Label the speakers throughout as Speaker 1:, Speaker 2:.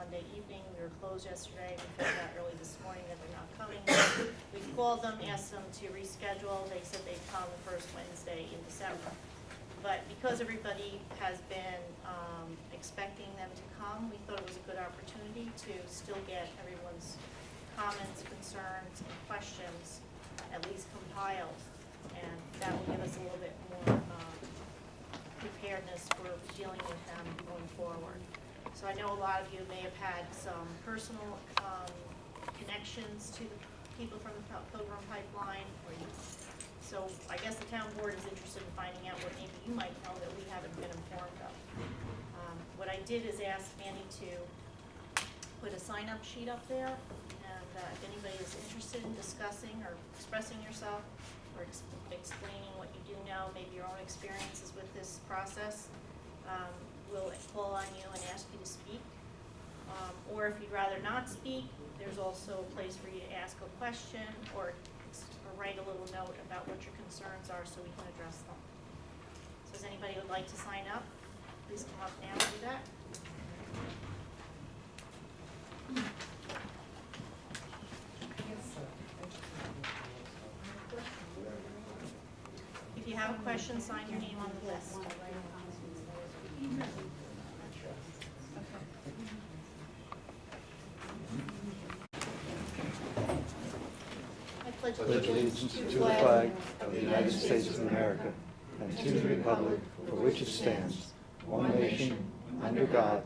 Speaker 1: Monday evening. We were closed yesterday. We found out early this morning that they're not coming. We called them, asked them to reschedule. They said they'd come the first Wednesday in December. But because everybody has been expecting them to come, we thought it was a good opportunity to still get everyone's comments, concerns, and questions at least compiled. And that will give us a little bit more preparedness for dealing with them going forward. So I know a lot of you may have had some personal connections to the people from the Pilgrim Pipeline, so I guess the town board is interested in finding out what maybe you might know that we haven't been informed of. What I did is ask Manny to put a sign-up sheet up there, and if anybody is interested in discussing or expressing yourself or explaining what you do know, maybe your own experiences with this process, we'll call on you and ask you to speak. Or if you'd rather not speak, there's also a place for you to ask a question or write a little note about what your concerns are so we can address them. So does anybody would like to sign up? Please come up now and do that. If you have a question, sign your name on the list. I pledge
Speaker 2: allegiance to the flag of the United States of America and to the republic for which it stands, one nation, under God,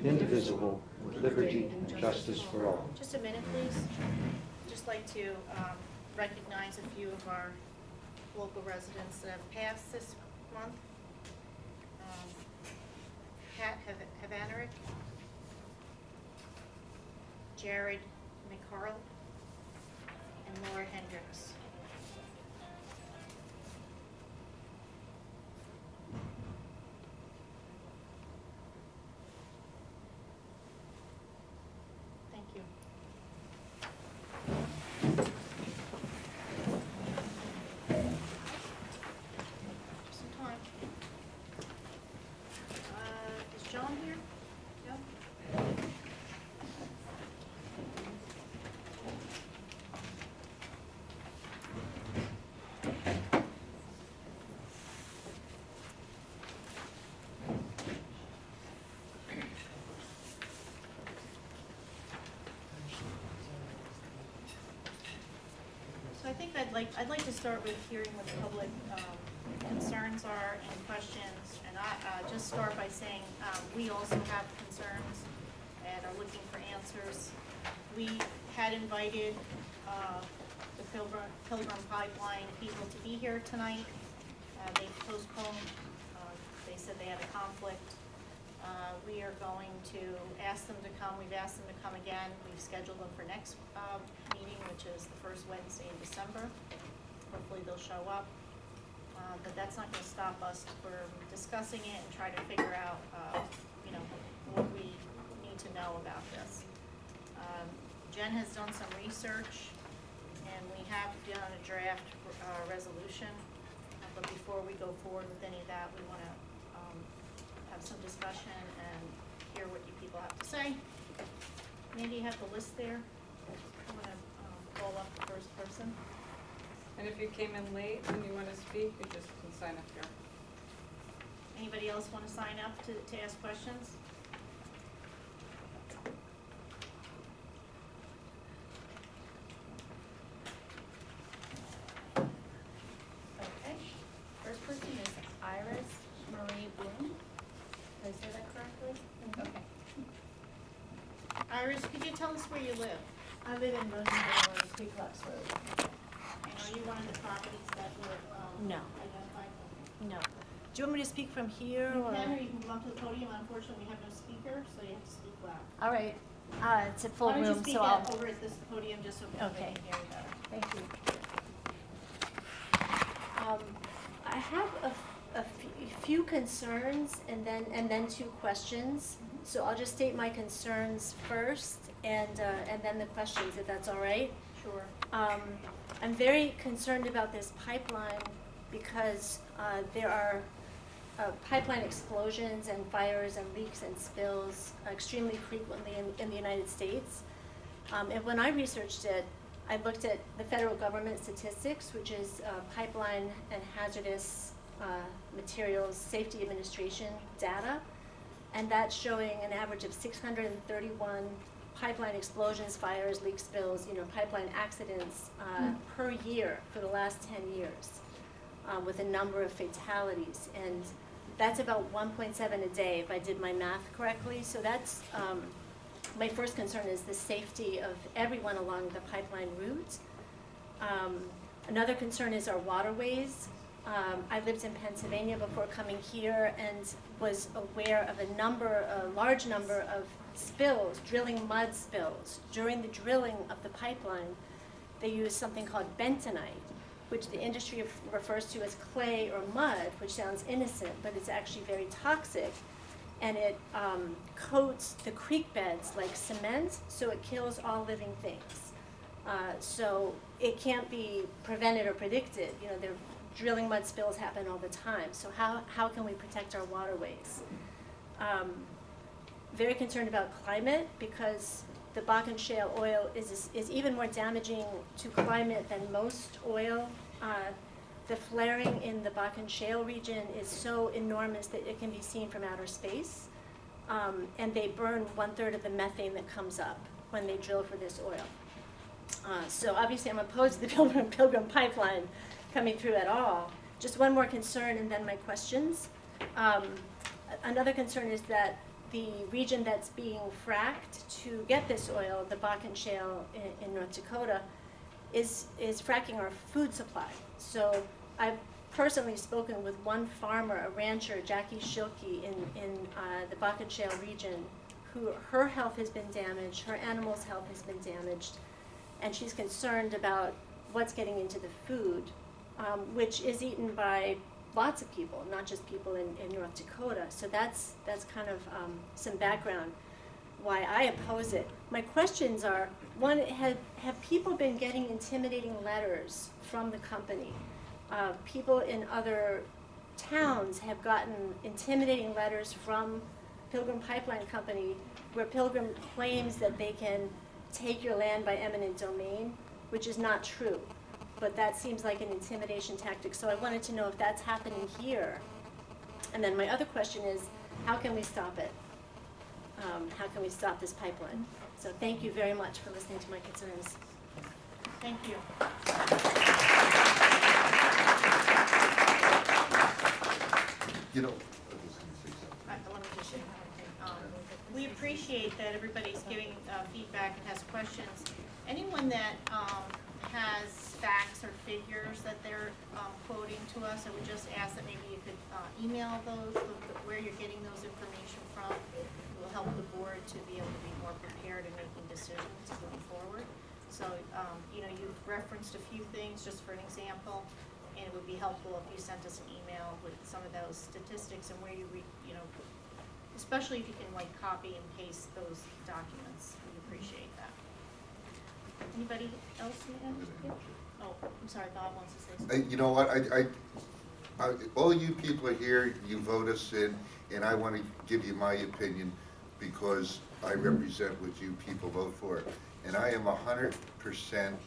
Speaker 2: indivisible, with liberty and justice for all.
Speaker 1: Just a minute, please. I'd just like to recognize a few of our local residents that have passed this month. Pat Havanerick, Jared McCarl, and Laura Hendricks. Thank you. Just some time. Is John here? No? So I think I'd like to start with hearing what the public concerns are and questions, and I just start by saying we also have concerns and are looking for answers. We had invited the Pilgrim Pipeline people to be here tonight. They postponed. They said they had a conflict. We are going to ask them to come. We've asked them to come again. We've scheduled them for next meeting, which is the first Wednesday in December. Hopefully they'll show up. But that's not going to stop us from discussing it and try to figure out, what we need to know about this. Jen has done some research, and we have done a draft resolution. But before we go forward with any of that, we want to have some discussion and hear what you people have to say. Maybe you have the list there. I'm going to call up the first person.
Speaker 3: And if you came in late and you want to speak, you just can sign up here.
Speaker 1: Anybody else want to sign up to ask questions? Okay. First person is Iris Marie Bloom. Did I say that correctly? Okay. Iris, could you tell us where you live?
Speaker 4: I live in Rosendale on Creek Locks Road.
Speaker 1: And are you one of the properties that were
Speaker 4: No.
Speaker 1: identified?
Speaker 4: No. Do you want me to speak from here
Speaker 1: You
Speaker 4: or?
Speaker 1: can, or you can come up to the podium. Unfortunately, we have no speaker, so you have to speak loud.
Speaker 4: All right. It's a full
Speaker 1: Why don't you
Speaker 4: room,
Speaker 1: speak
Speaker 4: so I'll.
Speaker 1: over at this podium just so people
Speaker 4: Okay.
Speaker 1: can hear you better.
Speaker 4: Thank you. I have a few concerns and then two questions. So I'll just state my concerns first and then the questions, if that's all right.
Speaker 1: Sure.
Speaker 4: I'm very concerned about this pipeline because there are pipeline explosions and fires and leaks and spills extremely frequently in the United States. And when I researched it, I looked at the federal government statistics, which is pipeline and hazardous materials safety administration data, and that's showing an average of 631 pipeline explosions, fires, leak spills, pipeline accidents per year for the last 10 years, with a number of fatalities. And that's about 1.7 a day if I did my math correctly. So that's, my first concern is the safety of everyone along the pipeline route. Another concern is our waterways. I lived in Pennsylvania before coming here and was aware of a large number of spills, drilling mud spills. During the drilling of the pipeline, they use something called bentonite, which the industry refers to as clay or mud, which sounds innocent, but it's actually very toxic. And it coats the creek beds like cement, so it kills all living things. So it can't be prevented or predicted. Drilling mud spills happen all the time. So how can we protect our waterways? Very concerned about climate, because the Bakken shale oil is even more damaging to climate than most oil. The flaring in the Bakken shale region is so enormous that it can be seen from outer space. And they burn 1/3 of the methane that comes up when they drill for this oil. So obviously I'm opposed to the Pilgrim Pipeline coming through at all. Just one more concern and then my questions. Another concern is that the region that's being fracked to get this oil, the Bakken shale in North Dakota, is fracking our food supply. So I've personally spoken with one farmer, a rancher, Jackie Schilke, in the Bakken shale region, her health has been damaged, her animals' health has been damaged, and she's concerned about what's getting into the food, which is eaten by lots of people, not just people in North Dakota. So that's kind of some background why I oppose it. My questions are, one, have people been getting intimidating letters from the company? People in other towns have gotten intimidating letters from Pilgrim Pipeline Company where Pilgrim claims that they can take your land by eminent domain, which is not true. But that seems like an intimidation tactic. So I wanted to know if that's happening here. And then my other question is, how can we stop it? How can we stop this pipeline? So thank you very much for listening to my concerns.
Speaker 1: Thank you.
Speaker 5: You know, I was going to say something.
Speaker 1: Let me just say one thing. We appreciate that everybody's giving feedback and has questions. Anyone that has facts or figures that they're quoting to us, I would just ask that maybe you could email those, where you're getting those information from. It will help the board to be able to be more prepared in making decisions going forward. So, you've referenced a few things just for an example, and it would be helpful if you sent us an email with some of those statistics and where you especially if you can copy and paste those documents. We appreciate that. Anybody else? Oh, I'm sorry, Bob wants to say something.
Speaker 5: You know what, I all you people are here, you vote us in, and I want to give you my opinion because I represent what you people vote for. And I am 100%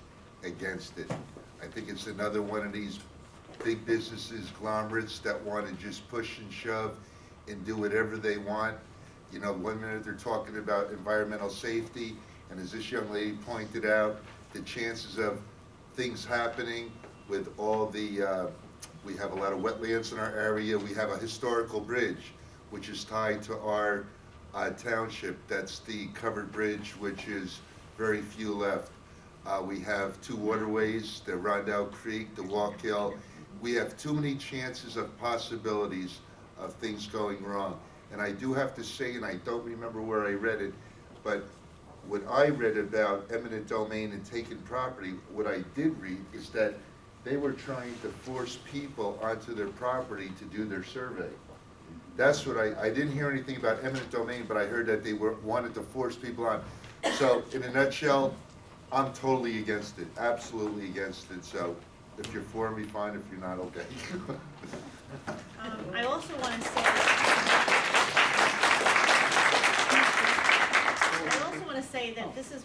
Speaker 5: against it. I think it's another one of these big businesses, conglomerates that want to just push and shove and do whatever they want. 1 minute they're talking about environmental safety, and as this young lady pointed out, the chances of things happening with all the, we have a lot of wetlands in our area. We have a historical bridge, which is tied to our township. That's the covered bridge, which is very few left. We have 2 waterways, the Rosendale Creek, the Walk Hill. We have too many chances of possibilities of things going wrong. And I do have to say, and I don't remember where I read it, but what I read about eminent domain and taken property, what I did read is that they were trying to force people onto their property to do their survey. That's what I didn't hear anything about eminent domain, but I heard that they wanted to force people on. So in a nutshell, I'm totally against it, absolutely against it. So if you're for me, fine. If you're not, okay.
Speaker 1: I also want to say that this is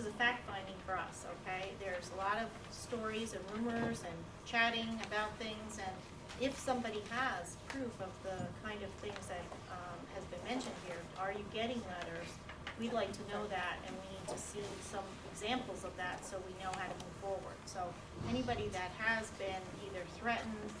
Speaker 1: a fact finding for us, okay? There's a lot of stories and rumors and chatting about things, and if somebody has proof of the kind of things that has been mentioned here, are you getting letters? We'd like to know that, and we need to see some examples of that so we know how to move forward. So anybody that has been either threatened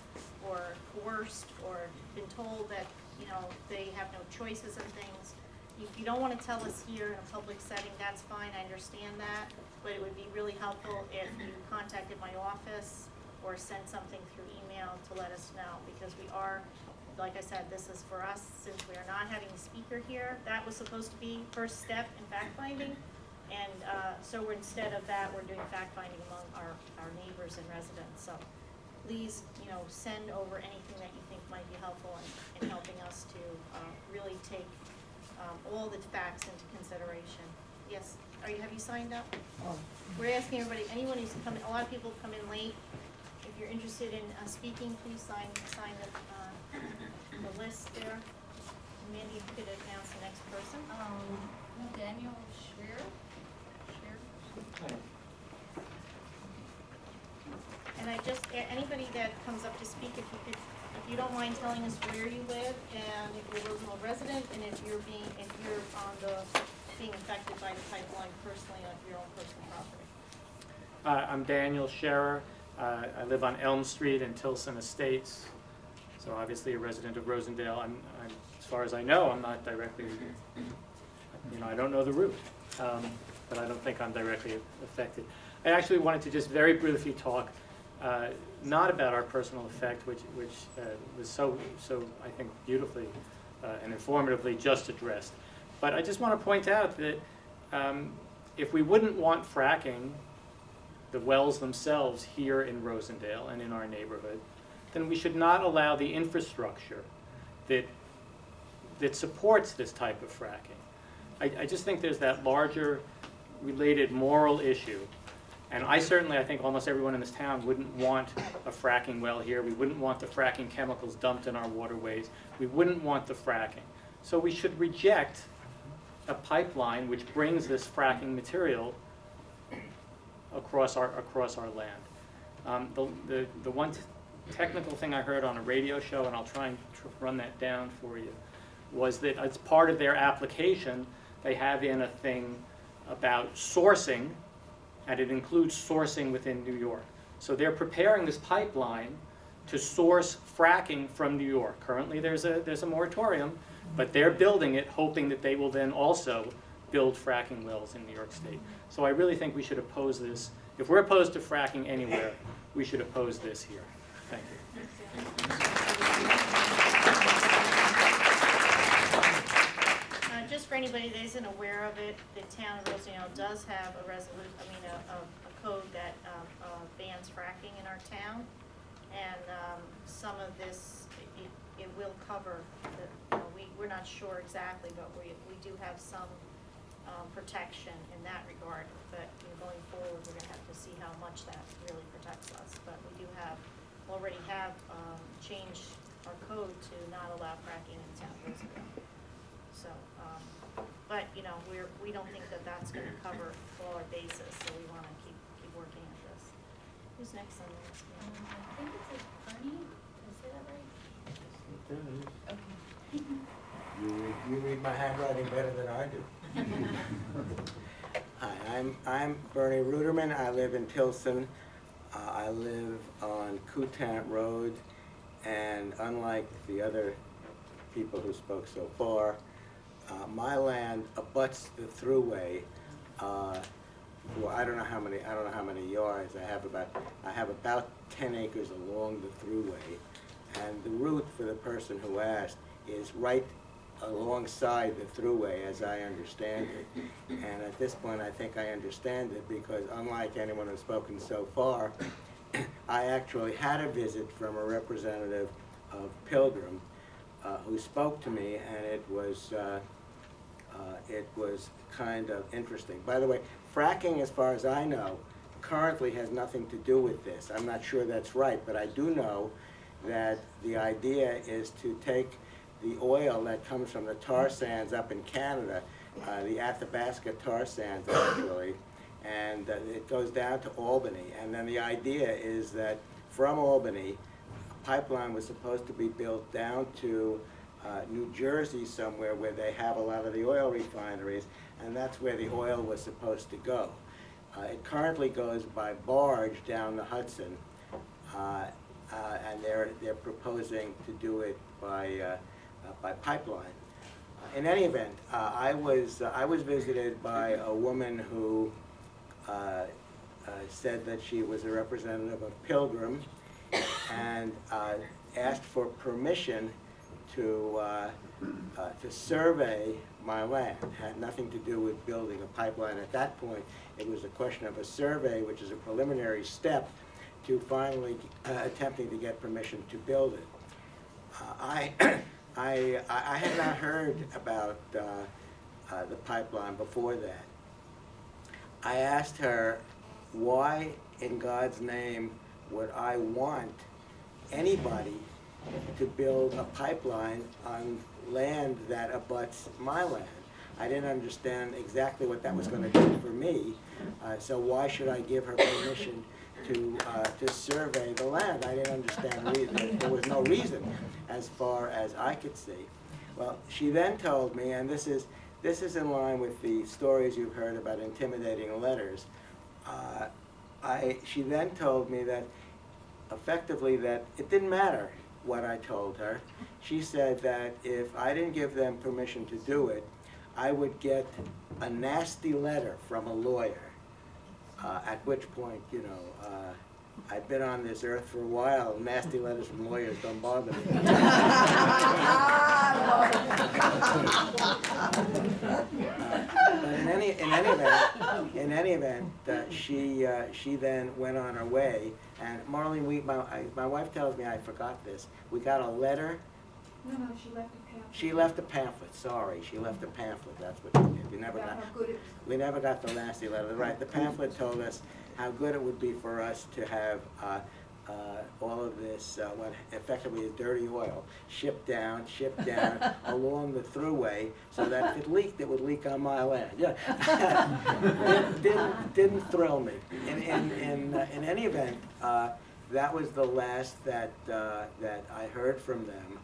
Speaker 1: or coerced or been told that, you know, they have no choices and things, if you don't want to tell us here in a public setting, that's fine, I understand that, but it would be really helpful if you contacted my office or sent something through email to let us know, because we are, like I said, this is for us, since we are not having a speaker here. That was supposed to be first step in fact-finding, and so instead of that, we're doing fact-finding among our neighbors and residents. So please, you know, send over anything that you think might be helpful in helping us to really take all the facts into consideration. Yes, have you signed up? We're asking everybody, anyone who's come in, a lot of people come in late. If you're interested in speaking, please sign the list there. Mandy, if you could announce the next person.
Speaker 6: Daniel Scherrer.
Speaker 1: And anybody that comes up to speak, if you don't mind telling us where you live, and if you're a Rosendale resident, and if you're being affected by the pipeline personally on your own personal property.
Speaker 7: I'm Daniel Scherrer. I live on Elm Street in Tilson Estates, so obviously a resident of Rosendale. As far as I know, I'm not directly, I don't know the route, but I don't think I'm directly affected. I actually wanted to just very briefly talk, not about our personal effect, which was so I think beautifully and informatively just addressed, but I just want to point out that if we wouldn't want fracking, the wells themselves here in Rosendale and in our neighborhood, then we should not allow the infrastructure that supports this type of fracking. I just think there's that larger related moral issue, and I think almost everyone in this town wouldn't want a fracking well here. We wouldn't want the fracking chemicals dumped in our waterways. We wouldn't want the fracking. So we should reject a pipeline which brings this fracking material across our land. The one technical thing I heard on a radio show, and I'll try and run that down for you, was that as part of their application, they have in a thing about sourcing, and it includes sourcing within New York. So they're preparing this pipeline to source fracking from New York. Currently there's a moratorium, but they're building it hoping that they will then also build fracking wells in New York State. So I really think we should oppose this. If we're opposed to fracking anywhere, we should oppose this here. Thank you.
Speaker 1: Just for anybody that isn't aware of it, the town of Rosendale does have a code that bans fracking in our town, and some of this it will cover. We're not sure exactly, but we do have some protection in that regard. But going forward, we're going to have to see how much that really protects us. But we already have changed our code to not allow fracking in town of Rosendale. So, but we don't think that that's going to cover all our bases, so we want to keep working at this. Who's next on the list?
Speaker 6: I think it's Bernie. Did I say that right? Okay.
Speaker 8: You read my handwriting better than I do. Hi, I'm Bernie Rutterman. I live in Tilson. I live on Coutant Road, and unlike the other people who spoke so far, my land abuts the thruway. I don't know how many yards. I have about 10 acres along the thruway, and the route, for the person who asked, is right alongside the thruway, as I understand it. And at this point, I think I understand it, because unlike anyone who's spoken so far, I actually had a visit from a representative of Pilgrim who spoke to me, and it was kind of interesting. By the way, fracking, as far as I know, currently has nothing to do with this. I'm not sure that's right, but I do know that the idea is to take the oil that comes from the tar sands up in Canada, the Athabasca tar sands actually, and it goes down to Albany. And then the idea is that from Albany, a pipeline was supposed to be built down to New Jersey somewhere where they have a lot of the oil refineries, and that's where the oil was supposed to go. It currently goes by barge down the Hudson, and they're proposing to do it by pipeline. In any event, I was visited by a woman who said that she was a representative of Pilgrim and asked for permission to survey my land. It had nothing to do with building a pipeline at that point. It was a question of a survey, which is a preliminary step to finally attempting to get permission to build it. I had not heard about the pipeline before that. I asked her, why in God's name would I want anybody to build a pipeline on land that abuts my land? I didn't understand exactly what that was going to do for me, so why should I give her permission to survey the land? I didn't understand reason. There was no reason as far as I could see. Well, she then told me, and this is in line with the stories you've heard about intimidating letters. She then told me that effectively that it didn't matter what I told her. She said that if I didn't give them permission to do it, I would get a nasty letter from a lawyer. At which point, you know, I've been on this earth for a while. Nasty letters from lawyers don't bother me. But in any event, she then went on her way. And Marlene, my wife tells me I forgot this. We got a letter.
Speaker 6: No, she left a pamphlet.
Speaker 8: She left a pamphlet. Sorry, she left a pamphlet. That's what she did. We never got the nasty letter. Right. The pamphlet told us how good it would be for us to have all of this, what effectively is dirty oil, shipped down along the thruway, so that if it leaked, it would leak on my land. Yeah. didn't thrill me. In any event, that was the last that I heard from them.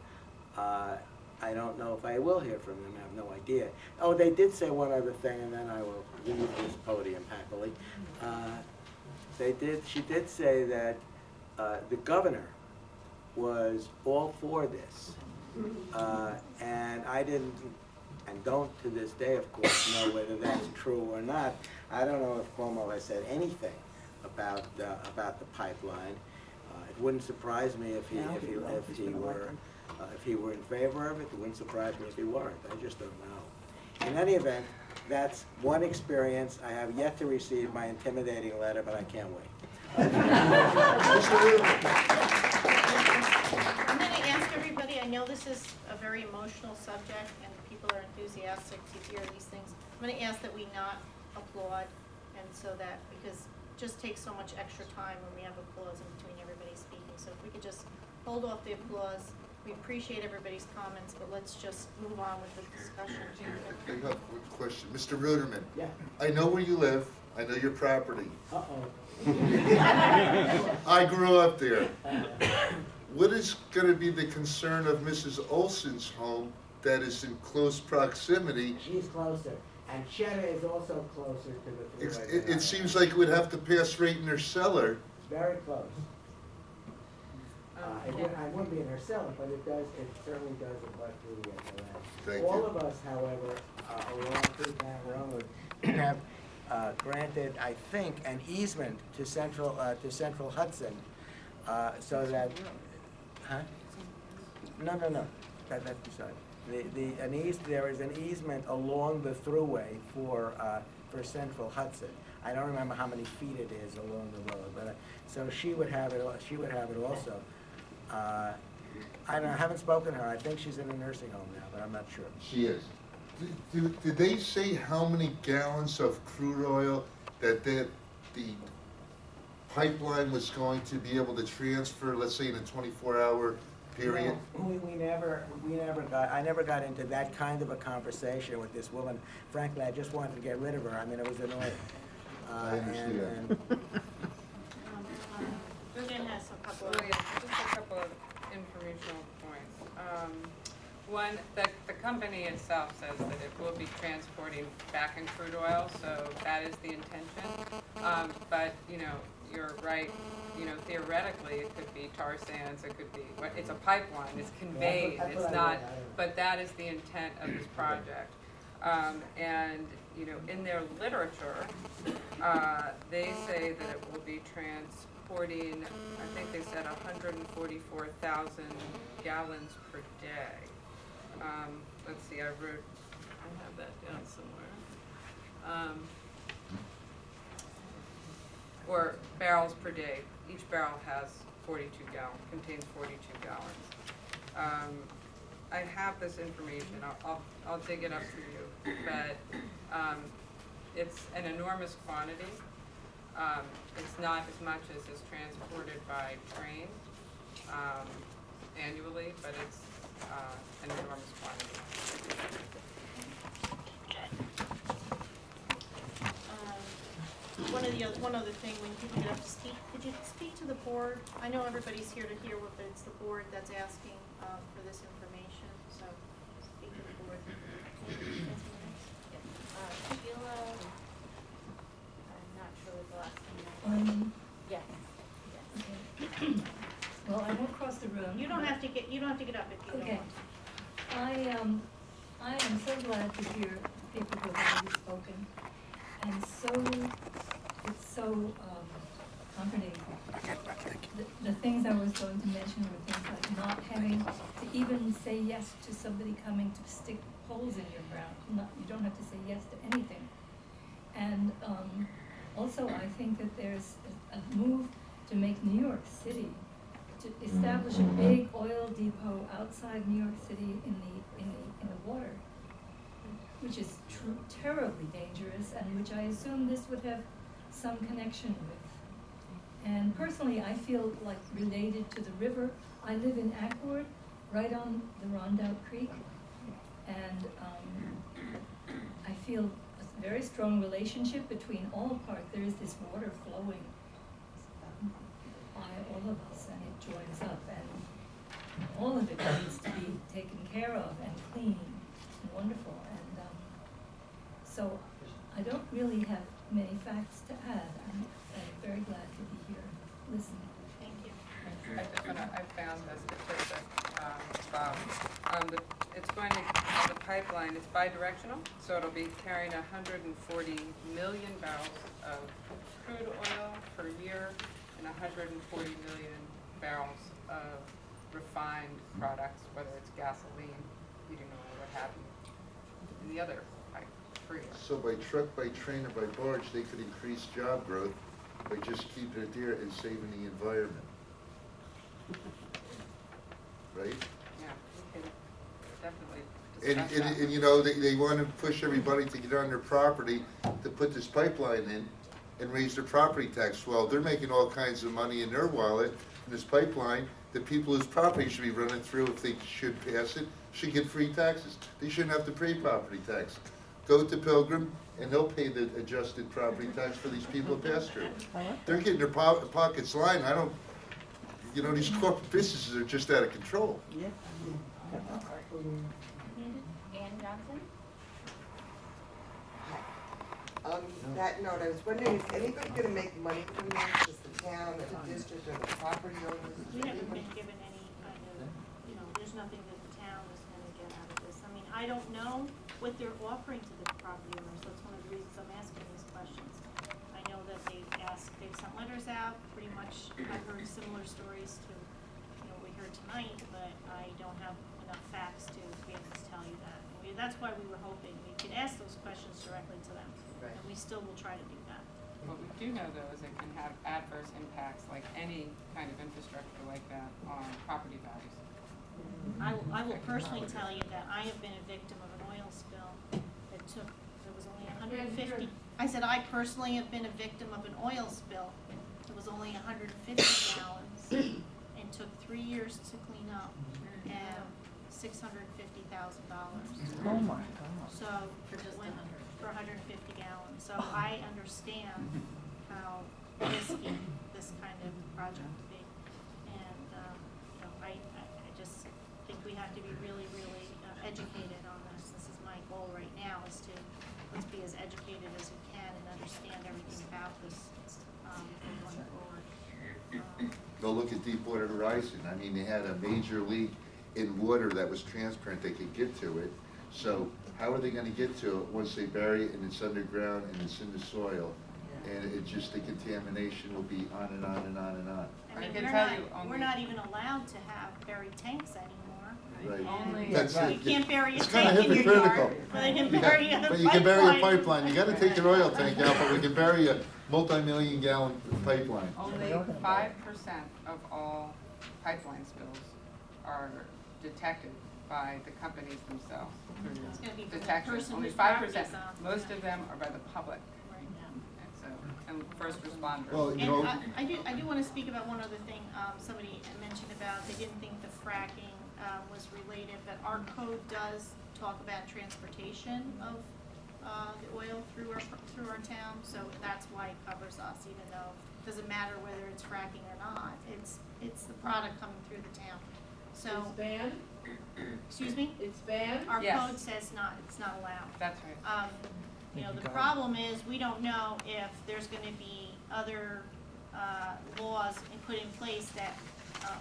Speaker 8: I don't know if I will hear from them. I have no idea. Oh, they did say one other thing, and then I will leave this podium happily. She did say that the governor was all for this, and I didn't, and don't to this day, of course, know whether that's true or not. I don't know if Cuomo has said anything about the pipeline. It wouldn't surprise me if he were in favor of it. It wouldn't surprise me if he weren't. I just don't know. In any event, that's one experience. I have yet to receive my intimidating letter, but I can't wait.
Speaker 1: I'm going to ask everybody, I know this is a very emotional subject and people are enthusiastic to hear these things. I'm going to ask that we not applaud, and so that, because it just takes so much extra time when we have applause in between everybody speaking. So if we could just hold off the applause. We appreciate everybody's comments, but let's just move on with the discussion.
Speaker 5: I have a question. Mr. Rutterman.
Speaker 8: Yeah.
Speaker 5: I know where you live. I know your property.
Speaker 8: Uh-oh.
Speaker 5: I grew up there. What is going to be the concern of Mrs. Olson's home that is in close proximity?
Speaker 8: She's closer. And Scherrer is also closer to the thruway.
Speaker 5: It seems like it would have to pass right in her cellar.
Speaker 8: Very close. I wouldn't be in her cellar, but it certainly does abut the land.
Speaker 5: Thank
Speaker 8: All
Speaker 5: you.
Speaker 8: of us, however, along Coran Road have granted, I think, an easement to Central Hudson, so that, huh? No. That's beside. There is an easement along the thruway for Central Hudson. I don't remember how many feet it is along the road, but so she would have it. She would have it also. I haven't spoken to her. I think she's in a nursing home now, but I'm not sure.
Speaker 5: She is. Did they say how many gallons of crude oil that the pipeline was going to be able to transfer, let's say in a 24-hour period?
Speaker 8: No, I never got into that kind of a conversation with this woman. Frankly, I just wanted to get rid of her. I mean, it was annoying.
Speaker 5: I understand.
Speaker 1: Joanne has a couple
Speaker 3: Well,
Speaker 1: of.
Speaker 3: yeah, just a couple of informational points. One, the company itself says that it will be transporting back in crude oil, so that is the intention. But, you know, you're right, you know, theoretically, it could be tar sands, it could be, it's a pipeline, it's conveyed,
Speaker 8: that's what
Speaker 3: it's
Speaker 8: I
Speaker 3: not,
Speaker 8: read.
Speaker 3: but that is the intent of this project. And, you know, in their literature, they say that it will be transporting, I think they said 144,000 gallons per day. Let's see, I have that down somewhere. Or barrels per day. Each barrel has 42 gallons, contains 42 gallons. I have this information, I'll dig it up for you, but it's an enormous quantity. It's not as much as is transported by train annually, but it's an enormous quantity.
Speaker 1: One other thing, when people get up to speak, could you speak to the board? I know everybody's here to hear what, but it's the board that's asking for this information, so speak to the board.
Speaker 6: Sheila, I'm not sure what the last name is. Yes. Yes.
Speaker 9: Well, I won't cross the room.
Speaker 1: You don't have to get up if you don't
Speaker 9: Okay.
Speaker 1: want to.
Speaker 9: I am so glad to hear people who have already spoken, and it's so comforting. The things I was going to mention were things like not having to even say yes to somebody coming to stick holes in your ground. You don't have to say yes to anything. And also, I think that there's a move to make New York City, to establish a big oil depot outside New York City in the water, which is terribly dangerous, and which I assume this would have some connection with. And personally, I feel like related to the river. I live in Accord, right on the Rondell Creek, and I feel a very strong relationship between all parts. There is this water flowing by all of us, and it joins up, and all of it needs to be taken care of and clean and wonderful. And so I don't really have many facts to add. I'm very glad to be here listening.
Speaker 1: Thank you.
Speaker 3: I found a statistic, Bob. It's going to, the pipeline, it's bi-directional, so it'll be carrying 140 million barrels of crude oil per year and 140 million barrels of refined products, whether it's gasoline, heating oil, what have you, in the other pipe per year.
Speaker 5: So by truck, by train, or by barge, they could increase job growth by just keeping it there and saving the environment. Right?
Speaker 3: Yeah, we can definitely discuss that.
Speaker 5: And you know, they want to push everybody to get on their property to put this pipeline in and raise their property tax. Well, they're making all kinds of money in their wallet in this pipeline. The people whose property should be running through, if they should pass it, should get free taxes. They shouldn't have to pay property tax. Go to Pilgrim, and they'll pay the adjusted property tax for these people to pass through. They're getting their pockets lined. You know, these corporate businesses are just out of control.
Speaker 6: Ann Johnson?
Speaker 10: On that note, I was wondering, is anybody gonna make money from this? Is the town, or the district, or the property owners?
Speaker 1: We haven't been given any kind of, you know, there's nothing that the town is gonna get out of this. I mean, I don't know what they're offering to the property owners. That's one of the reasons I'm asking these questions. I know that they've sent letters out, pretty much, I've heard similar stories to, you know, we heard tonight, but I don't have enough facts to be able to tell you that. That's why we were hoping we could ask those questions directly to them.
Speaker 10: Right.
Speaker 1: And we still will try to do that.
Speaker 3: What we do know, though, is it can have adverse impacts, like any kind of infrastructure like that, on property values.
Speaker 1: I will personally tell you that I have been a victim of an oil spill that there was only 150. I said I personally have been a victim of an oil spill. It was was only 150 gallons and took 3 years to clean up and $650,000.
Speaker 2: Oh, my God.
Speaker 1: So, for 150 gallons. So I understand how risky this kind of project would be. And, I just think we have to be really, really educated on this. This is my goal right now, is to, let's be as educated as we can and understand everything about this, going forward.
Speaker 5: Go look at Deepwater Horizon. I mean, they had a major leak in water that was transparent, they could get to it. So how are they gonna get to it once they bury it and it's underground and it's in the soil? And it just, the contamination will be on and on and on and on.
Speaker 1: I mean,
Speaker 3: I can
Speaker 1: we're
Speaker 3: tell
Speaker 1: not,
Speaker 3: you only-
Speaker 1: we're not even allowed to have buried tanks anymore.
Speaker 5: Right.
Speaker 3: Only-
Speaker 5: That's
Speaker 1: You
Speaker 5: it.
Speaker 1: can't bury a
Speaker 5: It's kinda
Speaker 1: tank in your
Speaker 5: hypocritical.
Speaker 1: yard, but they can
Speaker 5: You got-
Speaker 1: bury a pipeline.
Speaker 5: But you can bury a pipeline, you gotta take your oil tank out, but we can bury a multi-million gallon pipeline.
Speaker 3: Only 5% of all pipeline spills are detected by the companies themselves.
Speaker 1: It's gonna be from the
Speaker 3: Detection,
Speaker 1: person
Speaker 3: only
Speaker 1: whose
Speaker 3: 5%.
Speaker 1: property's on.
Speaker 3: Most of them are by the public,
Speaker 1: Right.
Speaker 3: and so, and first responders.
Speaker 5: Well, you know,
Speaker 1: And I do want to speak about one other thing. Somebody mentioned about, they didn't think the fracking was related, but our code does talk about transportation of the oil through our town, so that's why it covers us, even though it doesn't matter whether it's fracking or not. It's the product coming through the town. So,
Speaker 11: It's banned?
Speaker 1: excuse me?
Speaker 11: It's banned?
Speaker 1: Our
Speaker 3: Yes.
Speaker 1: code says it's not allowed.
Speaker 3: That's right.
Speaker 1: The problem is, we don't know if there's gonna be other, laws put in place that,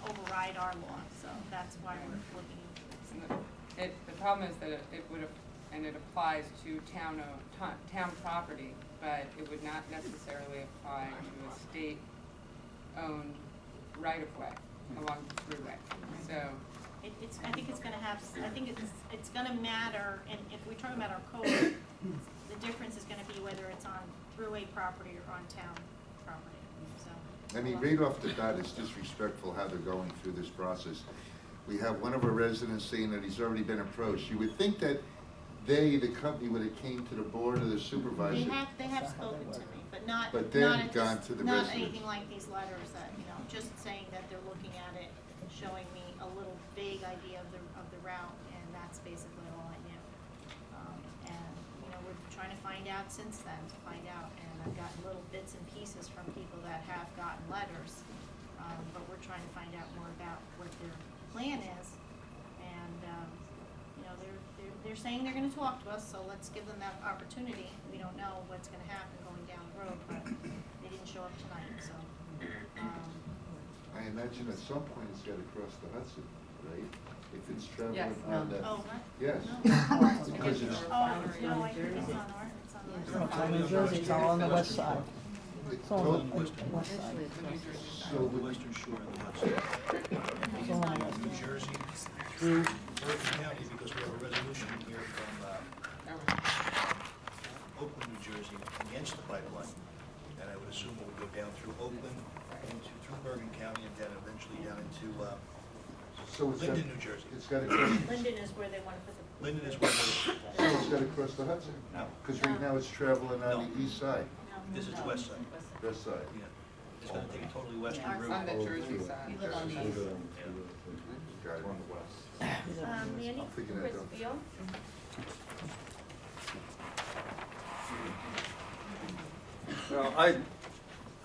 Speaker 1: override our law, so that's why we're looking into this.
Speaker 3: The problem is that it would, and it applies to town property, but it would not necessarily apply to a state-owned right-of-way along the thruway. So,
Speaker 1: I think it's gonna matter, and if we're talking about our code, the difference is gonna be whether it's on thruway property or on town property, so.
Speaker 5: I mean, right off the bat, it's disrespectful how they're going through this process. We have one of our residents saying that he's already been approached. You would think that the company, when it came to the board or the supervisor.
Speaker 1: They have spoken to me, but not,
Speaker 5: But
Speaker 1: not
Speaker 5: then
Speaker 1: at
Speaker 5: gone
Speaker 1: this,
Speaker 5: to the
Speaker 1: not
Speaker 5: residents.
Speaker 1: anything like these letters that, just saying that they're looking at it, showing me a little vague idea of the route, and that's basically all I knew. We're trying to find out since then, and I've gotten little bits and pieces from people that have gotten letters, but we're trying to find out more about what their plan is, and, they're saying they're gonna talk to us, so let's give them that opportunity. We don't know what's gonna happen going down the road, but they didn't show up tonight, so,
Speaker 5: I imagine at some point it's gotta cross the Hudson, right? If it's traveling
Speaker 3: Yes.
Speaker 5: on the.
Speaker 1: oh, what?
Speaker 5: Yes.
Speaker 1: No.
Speaker 5: Because it's,
Speaker 1: Oh, no, I think it's on our,
Speaker 11: It's on New Jersey, it's all on the west side.
Speaker 5: it's
Speaker 11: all
Speaker 5: all-
Speaker 11: on the west side.
Speaker 5: so
Speaker 12: the western shore of the Hudson.
Speaker 11: It's all on the west
Speaker 12: New
Speaker 11: side.
Speaker 12: Jersey through Bergen County, because we have a resolution here from Oakland, New Jersey, against the pipeline. And I would assume it would go down through Oakland, through Bergen County, and then eventually down into
Speaker 5: so it's
Speaker 12: Linden,
Speaker 5: got,
Speaker 12: New Jersey.
Speaker 5: it's gotta cross,
Speaker 1: Linden is where they want to put the.
Speaker 12: Linden is where
Speaker 5: so it's gotta cross the Hudson.
Speaker 12: No.
Speaker 5: Cause right now it's traveling on
Speaker 12: No.
Speaker 5: the east side,
Speaker 12: This is the west side.
Speaker 5: west side.
Speaker 12: Yeah. It's gonna take a totally western
Speaker 3: on
Speaker 12: route.
Speaker 3: the Jersey side.
Speaker 11: We live on the east.
Speaker 5: Got it.
Speaker 1: Mandy?
Speaker 5: I'm thinking that though.
Speaker 1: Beall?
Speaker 2: Well,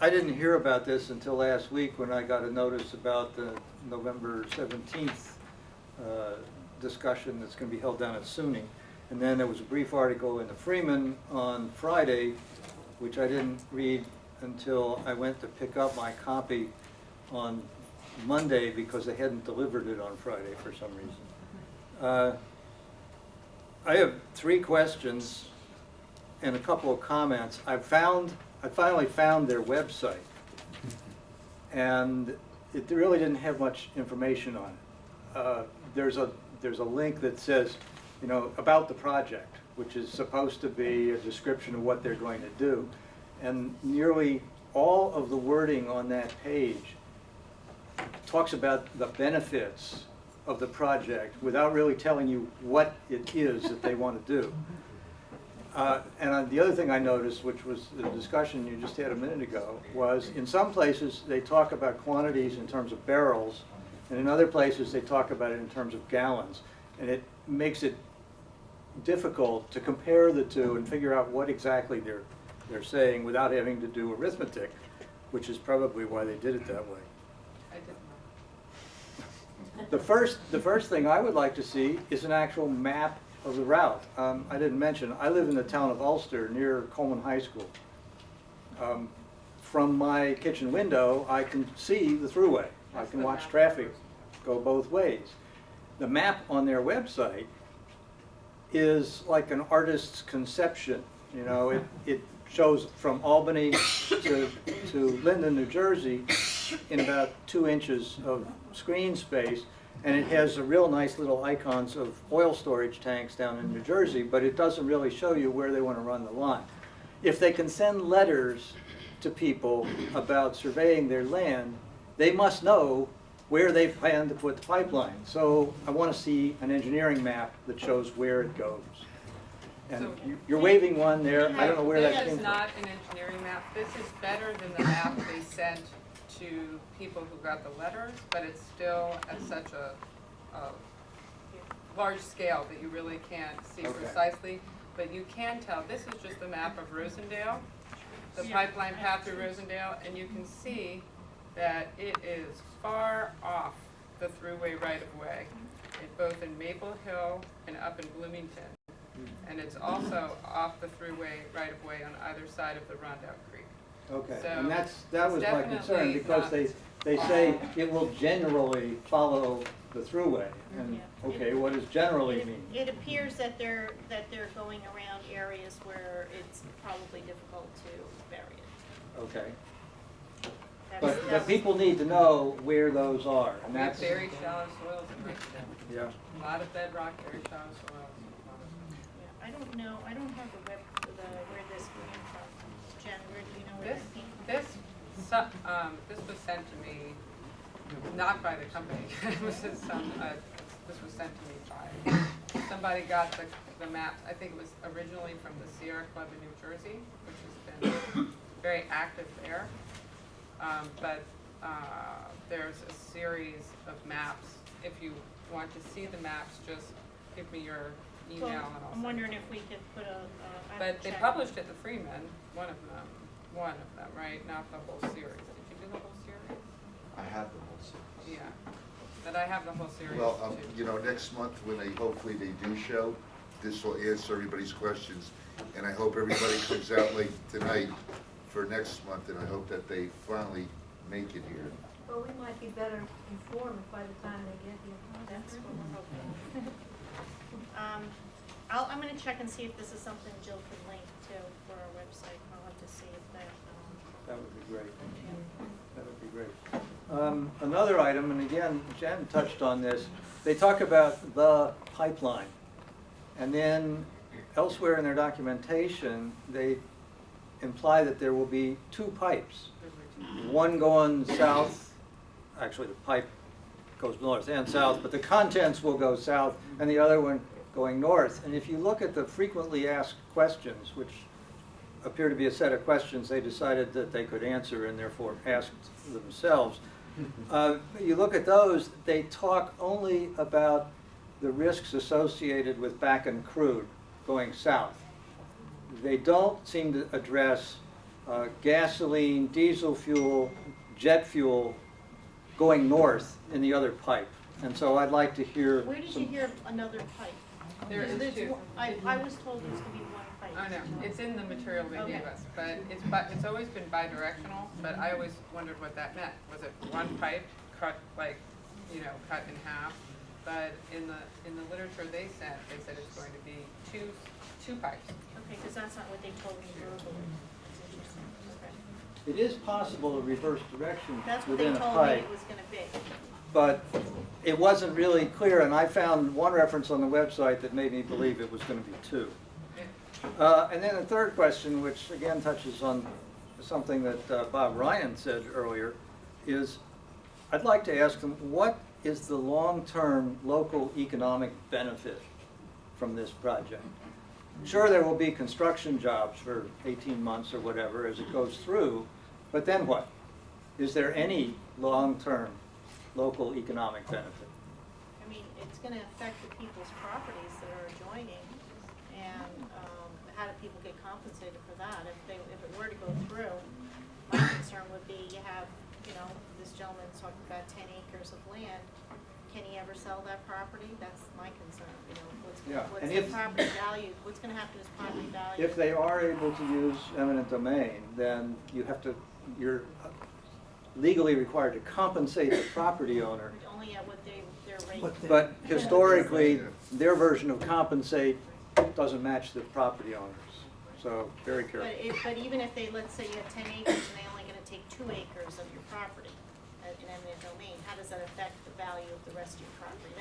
Speaker 2: I didn't hear about this until last week when I got a notice about the November 17th discussion that's going to be held down at SUNY. And then there was a brief article in the Freeman on Friday, which I didn't read until I went to pick up my copy on Monday because they hadn't delivered it on Friday for some reason. I have 3 questions and a couple of comments. I finally found their website, and it really didn't have much information on it. There's a link that says, about the project, which is supposed to be a description of what they're going to do, and nearly all of the wording on that page talks about the benefits of the project without really telling you what it is that they want to do. And the other thing I noticed, which was the discussion you just had a minute ago, was in some places they talk about quantities in terms of barrels, and in other places they talk about it in terms of gallons. And it makes it difficult to compare the two and figure out what exactly they're saying without having to do arithmetic, which is probably why they did it that way.
Speaker 3: I didn't know.
Speaker 2: The first thing I would like to see is an actual map of the route. I didn't mention, I live in the town of Ulster near Coleman High School. From my kitchen window, I can see the thruway. I can watch traffic go both ways. The map on their website is like an artist's conception. You know, it shows from Albany to Linden, New Jersey in about 2 inches of screen space, and it has a real nice little icons of oil storage tanks down in New Jersey, but it doesn't really show you where they want to run the line. If they can send letters to people about surveying their land, they must know where they plan to put the pipeline. So I want to see an engineering map that shows where it goes. And
Speaker 3: So-
Speaker 2: you're waving one there. I don't know where that
Speaker 3: This
Speaker 2: came
Speaker 3: is
Speaker 2: from.
Speaker 3: not an engineering map. This is better than the map they sent to people who got the letters, but it's still at such a large scale that you really can't see
Speaker 2: Okay.
Speaker 3: precisely. But you can tell, this is just a map of Rosendale, the
Speaker 1: Yeah,
Speaker 3: pipeline
Speaker 1: I
Speaker 3: path
Speaker 1: have
Speaker 3: through
Speaker 1: to.
Speaker 3: Rosendale, and you can see that it is far off the thruway right-of-way, both in Maple Hill and up in Bloomington. And it's also off the thruway right-of-way on either side of the Rondout Creek.
Speaker 2: Okay,
Speaker 3: So
Speaker 2: and that
Speaker 3: it's
Speaker 2: was my concern,
Speaker 3: definitely
Speaker 2: because
Speaker 3: not
Speaker 2: they say it will generally follow the thruway. And,
Speaker 1: Yeah.
Speaker 2: okay, what does generally
Speaker 1: It-
Speaker 2: mean?
Speaker 1: It appears that they're going around areas where it's probably difficult to bury it.
Speaker 2: Okay.
Speaker 1: That
Speaker 2: But
Speaker 1: was-
Speaker 2: people need to know where those are, and
Speaker 3: We have
Speaker 2: that's,
Speaker 3: very shallow soils in Rosendale.
Speaker 2: yeah.
Speaker 3: A lot of bedrock, very shallow soils.
Speaker 1: Yeah, I don't know, I don't have where this came from. Jen, where do you know where
Speaker 3: This,
Speaker 1: this came from?
Speaker 3: this was sent to me, not by the company. It was just this was sent to me by, somebody got the maps, I think it was originally from the Sierra Club in New Jersey, which has been very active there. But there's a series of maps. If you want to see the maps, just give me your email
Speaker 1: Well,
Speaker 3: and I'll
Speaker 1: I'm
Speaker 3: send
Speaker 1: wondering
Speaker 3: it.
Speaker 1: if we could put a, I
Speaker 3: But
Speaker 1: would
Speaker 3: they
Speaker 1: check.
Speaker 3: published at the Freeman, one of them, right? Not the whole series. Did you do the whole series?
Speaker 13: I have the whole series.
Speaker 3: Yeah. But I have the whole series
Speaker 5: Well,
Speaker 3: too.
Speaker 5: you know, next month when hopefully they do show, this will answer everybody's questions. And I hope everybody comes out late tonight for next month, and I hope that they finally make it here.
Speaker 6: Well, we might be better informed by the time they get here.
Speaker 1: That's what we're hoping. I'm gonna check and see if this is something Jill can link to for our website. I'll have to see if that,
Speaker 2: That would be great. That would be great. Another item, and again, Jen touched on this, they talk about the pipeline. And then elsewhere in their documentation, they imply that there will be 2 pipes. One going south, actually the pipe goes north and south, but the contents will go south, and the other one going north. And if you look at the frequently asked questions, which appear to be a set of questions they decided that they could answer and therefore asked themselves, you look at those, they talk only about the risks associated with back-end crude going south. They don't seem to address gasoline, diesel fuel, jet fuel going north in the other pipe. And so I'd like to hear
Speaker 1: where did you
Speaker 2: some.
Speaker 1: hear of another pipe?
Speaker 3: There is
Speaker 1: There's
Speaker 3: 2.
Speaker 1: one- I was told there was gonna be one pipe.
Speaker 3: I know, it's in the material they gave
Speaker 1: Okay.
Speaker 3: us, but it's always been bidirectional, but I always wondered what that meant. Was it one pipe cut, like, cut in half? But in the literature they said it's going to be two pipes.
Speaker 1: Okay, because that's not what they told me verbally. That's interesting, okay.
Speaker 2: It is possible to reverse direction
Speaker 1: That's what they
Speaker 2: within a
Speaker 1: told me
Speaker 2: pipe,
Speaker 1: it was gonna be.
Speaker 2: but it wasn't really clear, and I found one reference on the website that made me believe it was going to be 2. And then the third question, which again touches on something that Bob Ryan said earlier, is I'd like to ask them, what is the long-term local economic benefit from this project? Sure, there will be construction jobs for 18 months or whatever as it goes through, but then what? Is there any long-term local economic benefit?
Speaker 1: I mean, it's gonna affect the people's properties that are adjoining, and, how do people get compensated for that? If it were to go through, my concern would be, you have, you know, this gentleman's talking about 10 acres of land. Can he ever sell that property? That's my concern, you know,
Speaker 2: Yeah,
Speaker 1: what's
Speaker 2: and
Speaker 1: the
Speaker 2: if-
Speaker 1: property value, what's gonna happen to his property value?
Speaker 2: If they are able to use eminent domain, then you're legally required to compensate the property owner.
Speaker 1: Only at what their rate.
Speaker 2: But historically, their version of compensate doesn't match the property owners. So, very careful.
Speaker 1: But even if they, let's say you have 10 acres and they're only gonna take 2 acres of your property in eminent domain, how does that affect the value of the rest of your property?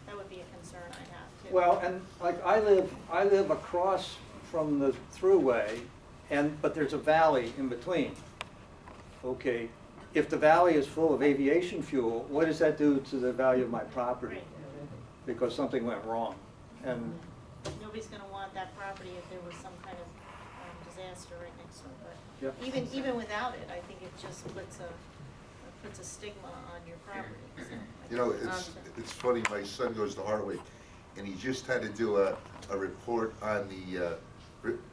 Speaker 1: That would be a concern I have too.
Speaker 2: Well, and like I live across from the thruway, but there's a valley in between. Okay, if the valley is full of aviation fuel, what does that do to the value of my property?
Speaker 1: Right.
Speaker 2: Because something went wrong. And
Speaker 1: Nobody's gonna want that property if there was some kind of disaster right next to it,
Speaker 2: Yep.
Speaker 1: but even without it, I think it just puts a stigma on your property, so. I
Speaker 5: You know,
Speaker 1: think-
Speaker 5: it's funny, my son goes to Hartwick, and he just had to do a report on the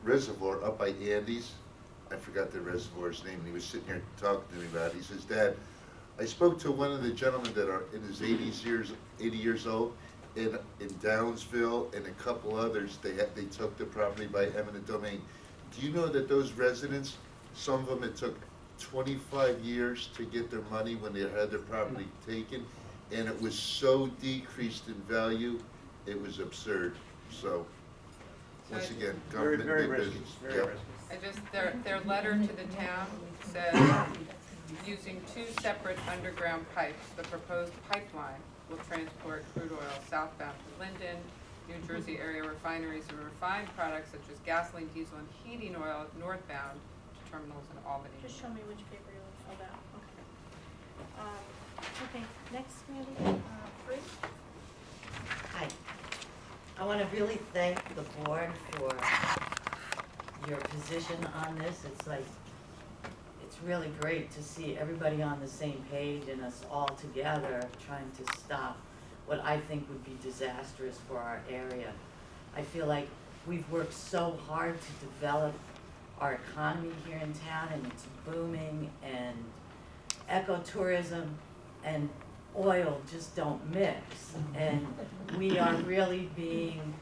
Speaker 5: reservoir up by Andes. I forgot the reservoir's name, and he was sitting here talking to me about it. He says, Dad, I spoke to one of the gentlemen that are in his 80 years old, in Downsville, and a couple others, they took the property by eminent domain. Do you know that those residents, some of them, it took 25 years to get their money when they had their property taken, and it was so decreased in value, it was absurd. So, once again,
Speaker 2: very,
Speaker 5: government
Speaker 2: very
Speaker 5: big
Speaker 2: risky,
Speaker 5: business.
Speaker 2: very
Speaker 5: Yep.
Speaker 2: risky.
Speaker 3: Their letter to the town says, using 2 separate underground pipes, the proposed pipeline will transport crude oil southbound to Linden, New Jersey area refineries and refined products such as gasoline, diesel, and heating oil northbound to terminals in Albany.
Speaker 1: Just show me which paper you're looking about, okay. Okay, next committee, Fre?
Speaker 14: Hi. I want to really thank the board for your position on this. It's really great to see everybody on the same page and us all together trying to stop what I think would be disastrous for our area. I feel like we've worked so hard to develop our economy here in town, and it's booming, and ecotourism and oil just don't mix, and we are really being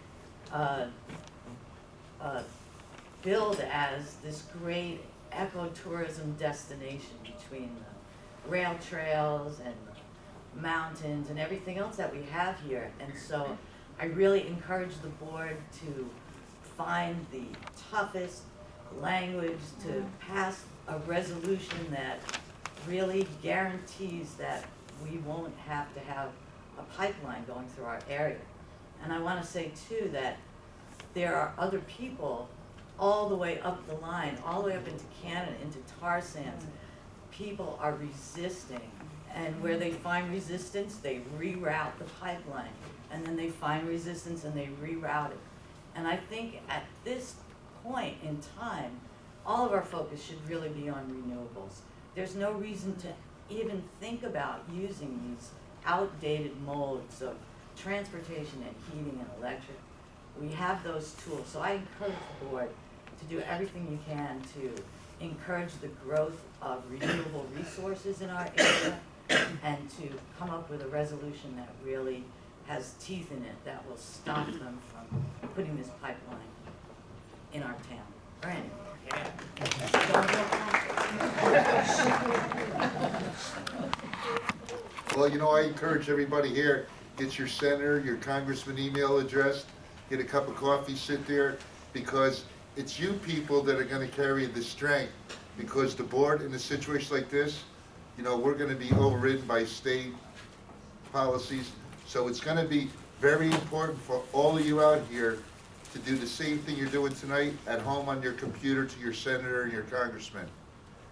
Speaker 14: billed as this great ecotourism destination between the rail trails and the mountains and everything else that we have here. And so I really encourage the board to find the toughest language to pass a resolution that really guarantees that we won't have to have a pipeline going through our area. And I want to say too that there are other people all the way up the line, all the way up into Canada, into tar sands. People are resisting, and where they find resistance, they reroute the pipeline, and then they find resistance and they reroute it. And I think at this point in time, all of our focus should really be on renewables. There's no reason to even think about using these outdated modes of transportation and heating and electric. We have those tools, so I encourage the board to do everything you can to encourage the growth of renewable resources in our area and to come up with a resolution that really has teeth in it that will stop them from putting this pipeline in our town or anywhere.
Speaker 5: Well, you know, I encourage everybody here, get your senator, your congressman email address, get a cup of coffee, sit there, because it's you people that are gonna carry the strength. Because the board, in a situation like this, you know, we're gonna be overridden by state policies. So it's gonna be very important for all of you out here to do the same thing you're doing tonight at home on your computer to your senator and your congressman.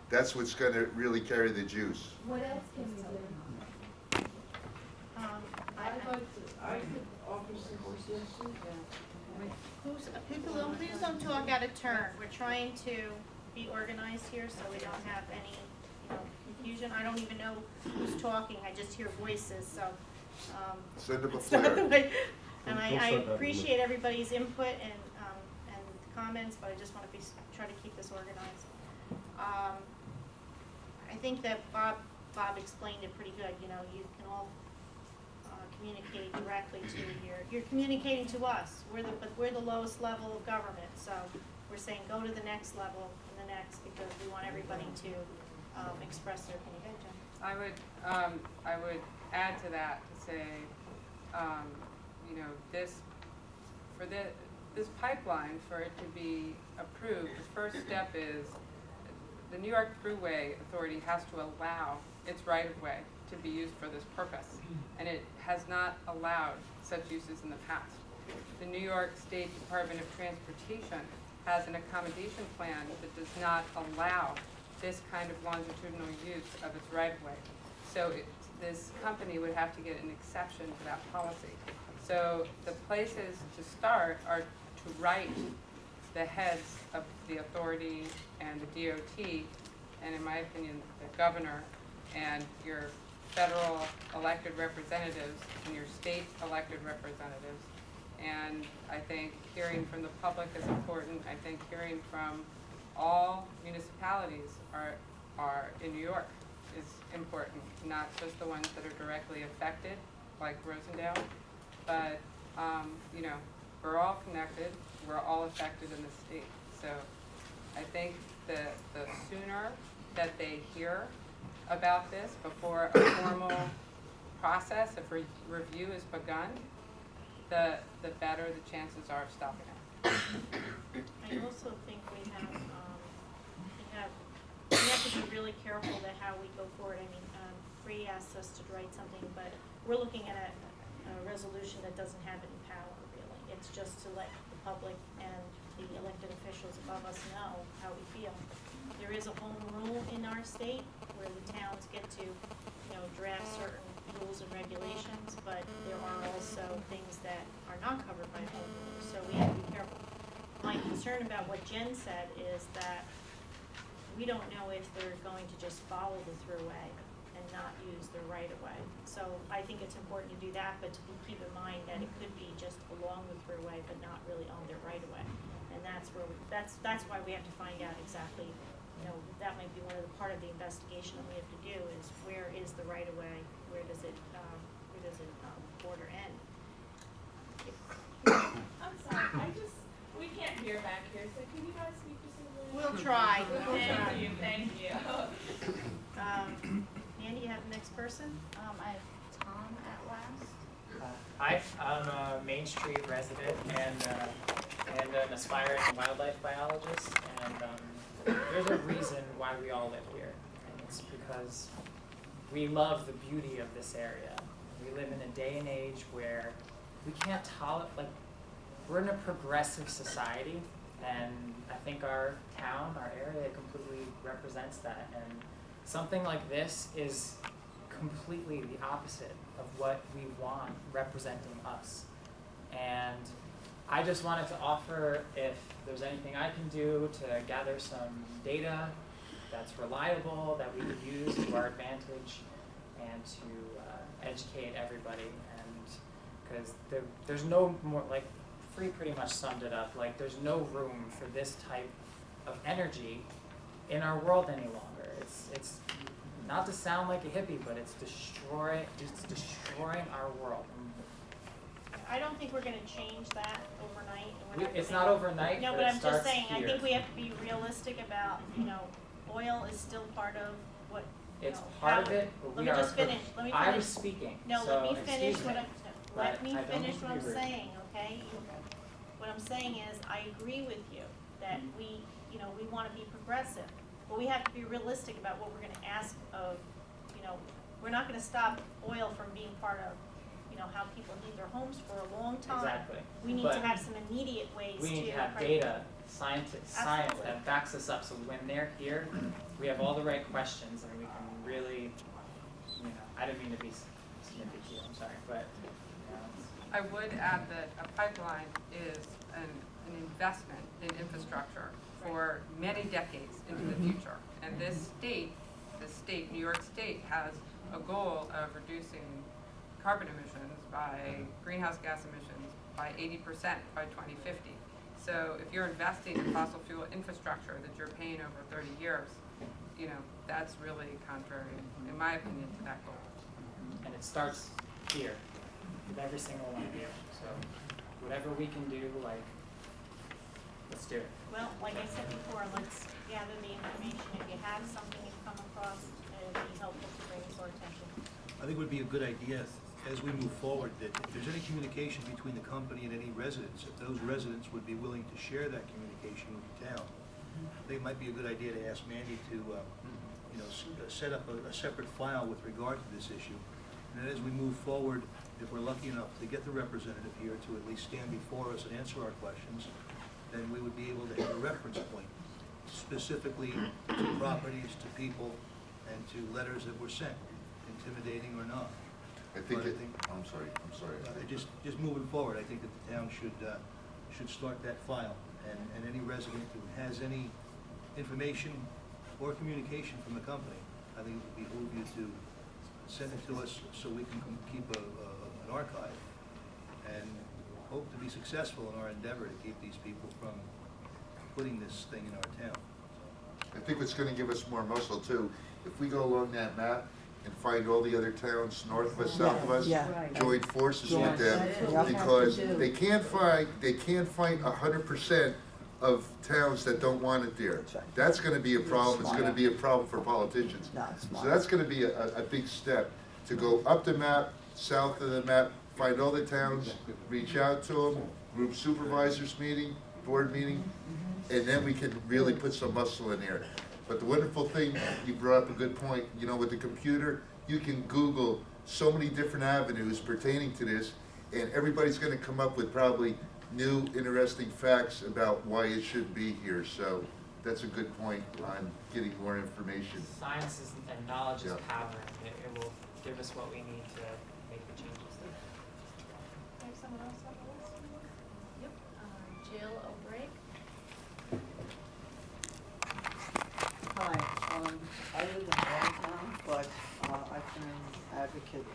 Speaker 5: That's what's gonna really carry the juice.
Speaker 9: What else can we do?
Speaker 3: I could offer some suggestions.
Speaker 1: Please don't talk out of turn. We're trying to be organized here so we don't have any, confusion. I don't even know who's talking. I just hear voices, so,
Speaker 5: Send them a
Speaker 1: it's not the
Speaker 5: flare.
Speaker 1: way. And
Speaker 13: Don't
Speaker 1: I
Speaker 13: start that in the
Speaker 1: appreciate everybody's input and comments, but I just want to try to keep this organized. I think that Bob explained it pretty good. You can all communicate directly to you're communicating to us. But we're the lowest level of government, so we're saying go to the next level and the next because we want everybody to express their opinion. Go ahead, Jen.
Speaker 3: I would add to that to say, this pipeline, for it to be approved, the first step is the New York Thruway Authority has to allow its right-of-way to be used for this purpose, and it has not allowed such uses in the past. The New York State Department of Transportation has an accommodation plan that does not allow this kind of longitudinal use of its right-of-way. So this company would have to get an exception to that policy. So the places to start are to write the heads of the authority and the DOT, and in my opinion, the governor and your federal elected representatives and your state elected representatives. And I think hearing from the public is important. I think hearing from all municipalities are in New York is important, not just the ones that are directly affected, like Rosendale, but we're all connected, we're all affected in the state. So I think the sooner that they hear about this before a formal process of review is begun, the better the chances are of stopping it.
Speaker 1: I also think we have to be really careful that how we go forward. I mean, Fre asked us to write something, but we're looking at a resolution that doesn't have any power, really. It's just to let the public and the elected officials above us know how we feel. There is a home rule in our state where the towns get to, draft certain rules and regulations, but there are also things that are not covered by home rules, so we have to be careful. My concern about what Jen said is that we don't know if they're going to just follow the thruway and not use the right-of-way. So I think it's important to do that, but to keep in mind that it could be just along the thruway, but not really on their right-of-way. And that's where that's why we have to find out exactly. That might be one of the part of the investigation that we have to do is where is the right-of-way, where does it border end?
Speaker 6: I'm sorry, we can't hear back here, so can you guys speak just a little?
Speaker 1: We'll try.
Speaker 6: Thank you.
Speaker 1: Andy, you have the next person?
Speaker 6: I have Tom Atlast.
Speaker 15: Hi, I'm a Main Street resident and an aspiring wildlife biologist, and there's a reason why we all live here, and it's because we love the beauty of this area. We live in a day and age where we can't tolerate, we're in a progressive society, and I think our town, our area completely represents that, and something like this is completely the opposite of what we want representing us. And I just wanted to offer if there's anything I can do to gather some data that's reliable, that we could use to our advantage, and to educate everybody. And because there's no more, Fre pretty much summed it up, there's no room for this type of energy in our world any longer. It's not to sound like a hippie, but it's destroying our world.
Speaker 1: I don't think we're gonna change that overnight. And
Speaker 15: It's not overnight,
Speaker 1: no,
Speaker 15: but
Speaker 1: but
Speaker 15: it
Speaker 1: I'm
Speaker 15: starts
Speaker 1: just saying,
Speaker 15: here.
Speaker 1: I think we have to be realistic about, oil is still part of what,
Speaker 15: It's part of it, but
Speaker 1: Let
Speaker 15: we
Speaker 1: me
Speaker 15: are.
Speaker 1: just finish, let me finish.
Speaker 15: I was speaking,
Speaker 1: No,
Speaker 15: so
Speaker 1: let me finish
Speaker 15: excuse
Speaker 1: what
Speaker 15: me.
Speaker 1: I'm,
Speaker 15: But
Speaker 1: let me
Speaker 15: I don't
Speaker 1: finish
Speaker 15: mean to
Speaker 1: what
Speaker 15: be
Speaker 1: I'm
Speaker 15: rude.
Speaker 1: saying, okay? What I'm saying is, I agree with you that we wanna be progressive, but we have to be realistic about what we're gonna ask of, we're not gonna stop oil from being part of, how people need their homes for a long time.
Speaker 15: Exactly.
Speaker 1: We need
Speaker 15: But
Speaker 1: to have some immediate ways to.
Speaker 15: We need to have data, science
Speaker 1: Absolutely.
Speaker 15: that backs us up, so when they're here, we have all the right questions and we can really, I didn't mean to be snippy here, I'm sorry, but,
Speaker 3: I would add that a pipeline is an investment in infrastructure for many decades into the future. And this state, New York State, has a goal of reducing carbon emissions by greenhouse gas emissions by 80% by 2050. So if you're investing in fossil fuel infrastructure that you're paying over 30 years, you know, that's really contrary, in my opinion, to that goal.
Speaker 15: And it starts here with every single one of you. So whatever we can do, like, let's do it.
Speaker 1: Well, like I said before, let's gather the information. If you have something you've come across, it'd be helpful to bring it to our attention.
Speaker 12: I think it would be a good idea as we move forward that if there's any communication between the company and any residents, if those residents would be willing to share that communication with the town. I think it might be a good idea to ask Mandy to, set up a separate file with regard to this issue. And then as we move forward, if we're lucky enough to get the representative here to at least stand before us and answer our questions, then we would be able to have a reference point specifically to properties, to people, and to letters that were sent, intimidating or not.
Speaker 5: I think
Speaker 12: But
Speaker 5: it, I'm sorry.
Speaker 12: just moving forward, I think that the town should start that file, and any resident who has any information or communication from the company, I think it would behoove you to send it to us so we can keep an archive, and hope to be successful in our endeavor to keep these people from putting this thing in our town.
Speaker 5: I think what's gonna give us more muscle too, if we go along that map and find all the other towns north of us, south of us, join forces with them, because they can't find 100% of towns that don't want it there. That's gonna be a problem, it's gonna be a problem for politicians. So that's gonna be a big step, to go up the map, south of the map, find all the towns, reach out to them, group supervisors meeting, board meeting, and then we can really put some muscle in there. But the wonderful thing, you brought up a good point, with the computer, you can Google so many different avenues pertaining to this, and everybody's gonna come up with probably new, interesting facts about why it should be here. So that's a good point on getting more information.
Speaker 15: Science and knowledge is
Speaker 5: Yeah.
Speaker 15: power, and it will give us what we need to make the changes there.
Speaker 1: Have someone else on the list?
Speaker 6: Yep, Jill Obrick.
Speaker 11: Hi, I live in Watertown, but I've been an advocate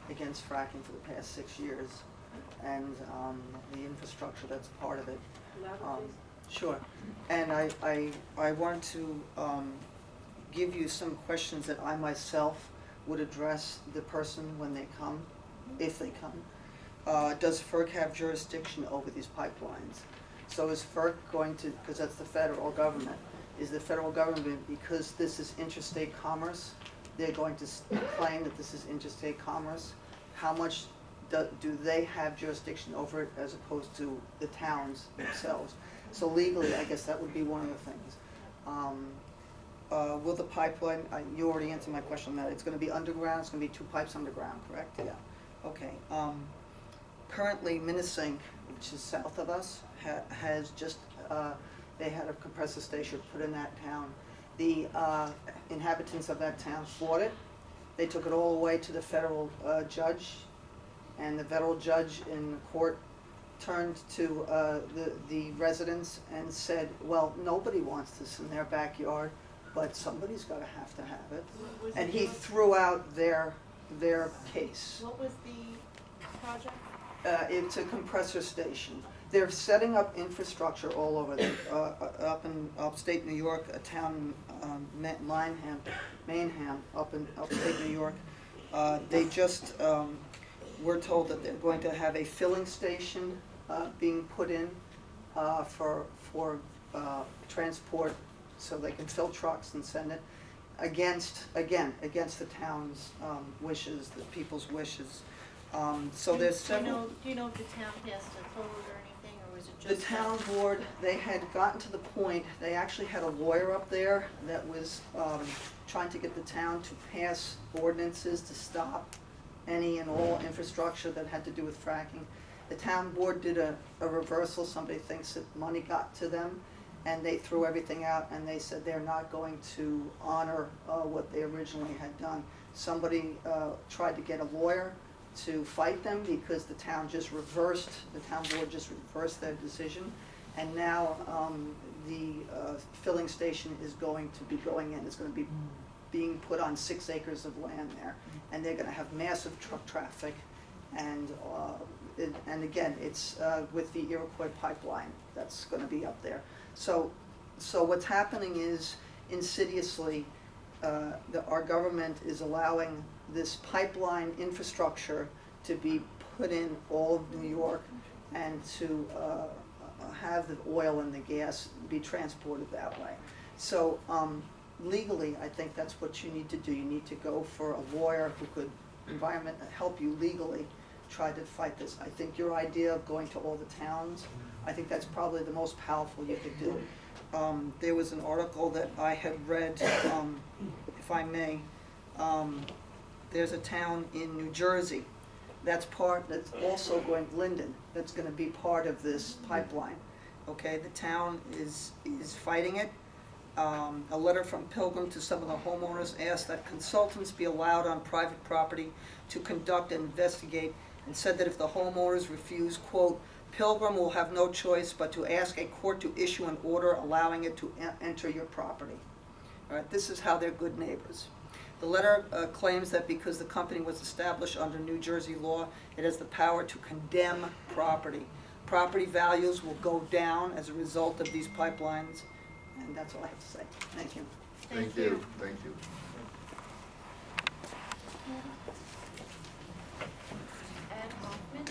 Speaker 11: against fracking for the past 6 years, and the infrastructure that's part of it. Sure. And I want to give you some questions that I myself would address the person when they come, if they come. Does FERC have jurisdiction over these pipelines? So is FERC going to, because that's the federal government, is the federal government, because this is interstate commerce, they're going to claim that this is interstate commerce? How much do they have jurisdiction over it as opposed to the towns themselves? So legally, I guess that would be one of the things. Will the pipeline, you already answered my question on that, it's gonna be underground, it's gonna be 2 pipes underground, correct? Yeah. Okay. Currently, Minnesink, which is south of us, has just, they had a compressor station put in that town. The inhabitants of that town fought it. They took it all the way to the federal judge, and the federal judge in court turned to the residents and said, well, nobody wants this in their backyard, but somebody's gonna have to have it. And he threw out their case.
Speaker 1: What was the project?
Speaker 11: It's a compressor station. They're setting up infrastructure all over there, up in upstate New York, a town, Maynham, up in upstate New York. They just, we're told that they're going to have a filling station being put in for transport, so they can fill trucks and send it against the town's wishes, the people's wishes. So there's several.
Speaker 1: Do you know if the town passed a code or anything, or was it
Speaker 11: The
Speaker 1: just?
Speaker 11: town board, they had gotten to the point, they actually had a lawyer up there that was trying to get the town to pass ordinances to stop any and all infrastructure that had to do with fracking. The town board did a reversal. Somebody thinks that money got to them, and they threw everything out, and they said they're not going to honor what they originally had done. Somebody tried to get a lawyer to fight them because the town board just reversed their decision. And now the filling station is going to be going in, it's going to be being put on 6 acres of land there. And they're going to have massive truck traffic. And again, it's with the Iroquois pipeline that's going to be up there. So what's happening is, insidiously, our government is allowing this pipeline infrastructure to be put in all of New York and to have the oil and the gas be transported that way. So legally, I think that's what you need to do. You need to go for a lawyer who could help you legally try to fight this. I think your idea of going to all the towns, I think that's probably the most powerful you could do. There was an article that I had read, if I may. There's a town in New Jersey that's also going, Linden, that's going to be part of this pipeline. Okay, the town is fighting it. A letter from Pilgrim to some of the homeowners asked that consultants be allowed on private property to conduct and investigate, and said that if the homeowners refuse, quote, Pilgrim will have no choice but to ask a court to issue an order allowing it to enter your property. All right, this is how they're good neighbors. The letter claims that because the company was established under New Jersey law, it has the power to condemn property. Property values will go down as a result of these pipelines, and that's all I have to say. Thank you.
Speaker 5: Thank you. Thank you.
Speaker 6: Ed Hoffman?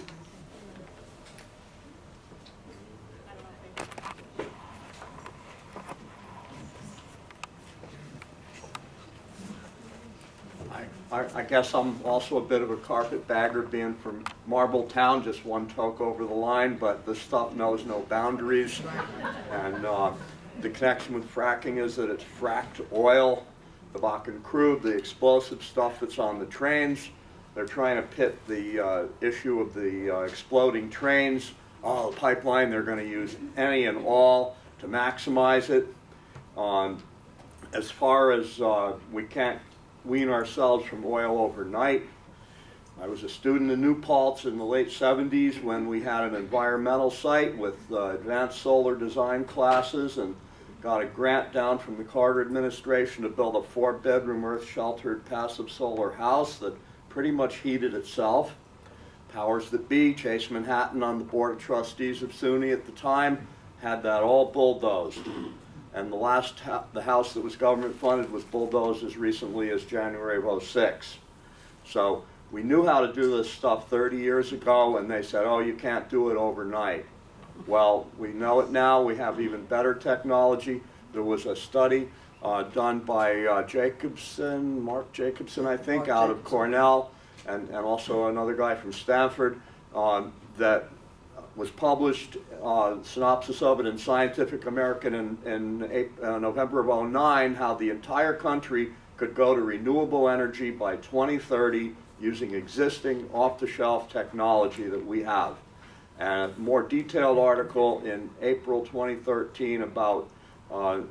Speaker 2: I guess I'm also a bit of a carpetbagger, being from Marbletown, just one toke over the line, but this stuff knows no boundaries. And the connection with fracking is that it's fracked oil, the Bakken crude, the explosive stuff that's on the trains. They're trying to pit the issue of the exploding trains. The pipeline, they're going to use any and all to maximize it. As far as we can't wean ourselves from oil overnight. I was a student in New Paltz in the late 70s when we had an environmental site with advanced solar design classes, and got a grant down from the Carter administration to build a 4-bedroom earth-sheltered passive solar house that pretty much heated itself. Powers that be, Chase Manhattan on the board of trustees of SUNY at the time, had that all bulldozed. And the house that was government funded was bulldozed as recently as January of '06. So we knew how to do this stuff 30 years ago, and they said, oh, you can't do it overnight. Well, we know it now. We have even better technology. There was a study done by Mark Jacobson, I think, out of Cornell, and also another guy from Stanford, that was published, synopsis of it in Scientific American in November of '09, how the entire country could go to renewable energy by 2030 using existing off-the-shelf technology that we have. And a more detailed article in April 2013 about how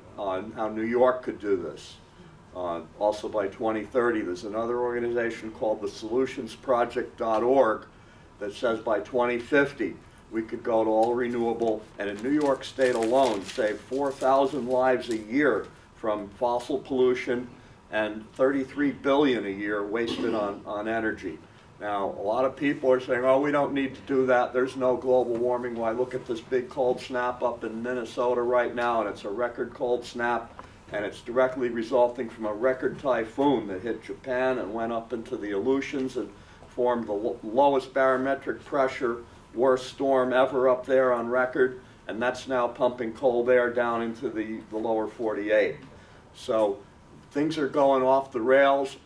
Speaker 2: New York could do this. Also by 2030, there's another organization called the solutionsproject.org that says by 2050, we could go to all renewable, and in New York State alone, save 4,000 lives a year from fossil pollution and $33 billion a year wasted on energy. Now, a lot of people are saying, oh, we don't need to do that. There's no global warming. Why, look at this big cold snap up in Minnesota right now, and it's a record cold snap, and it's directly resulting from a record typhoon that hit Japan and went up into the Aleutians and formed the lowest barometric pressure, worst storm ever up there on record, and that's now pumping cold air down into the lower 48. So things are going off the rails,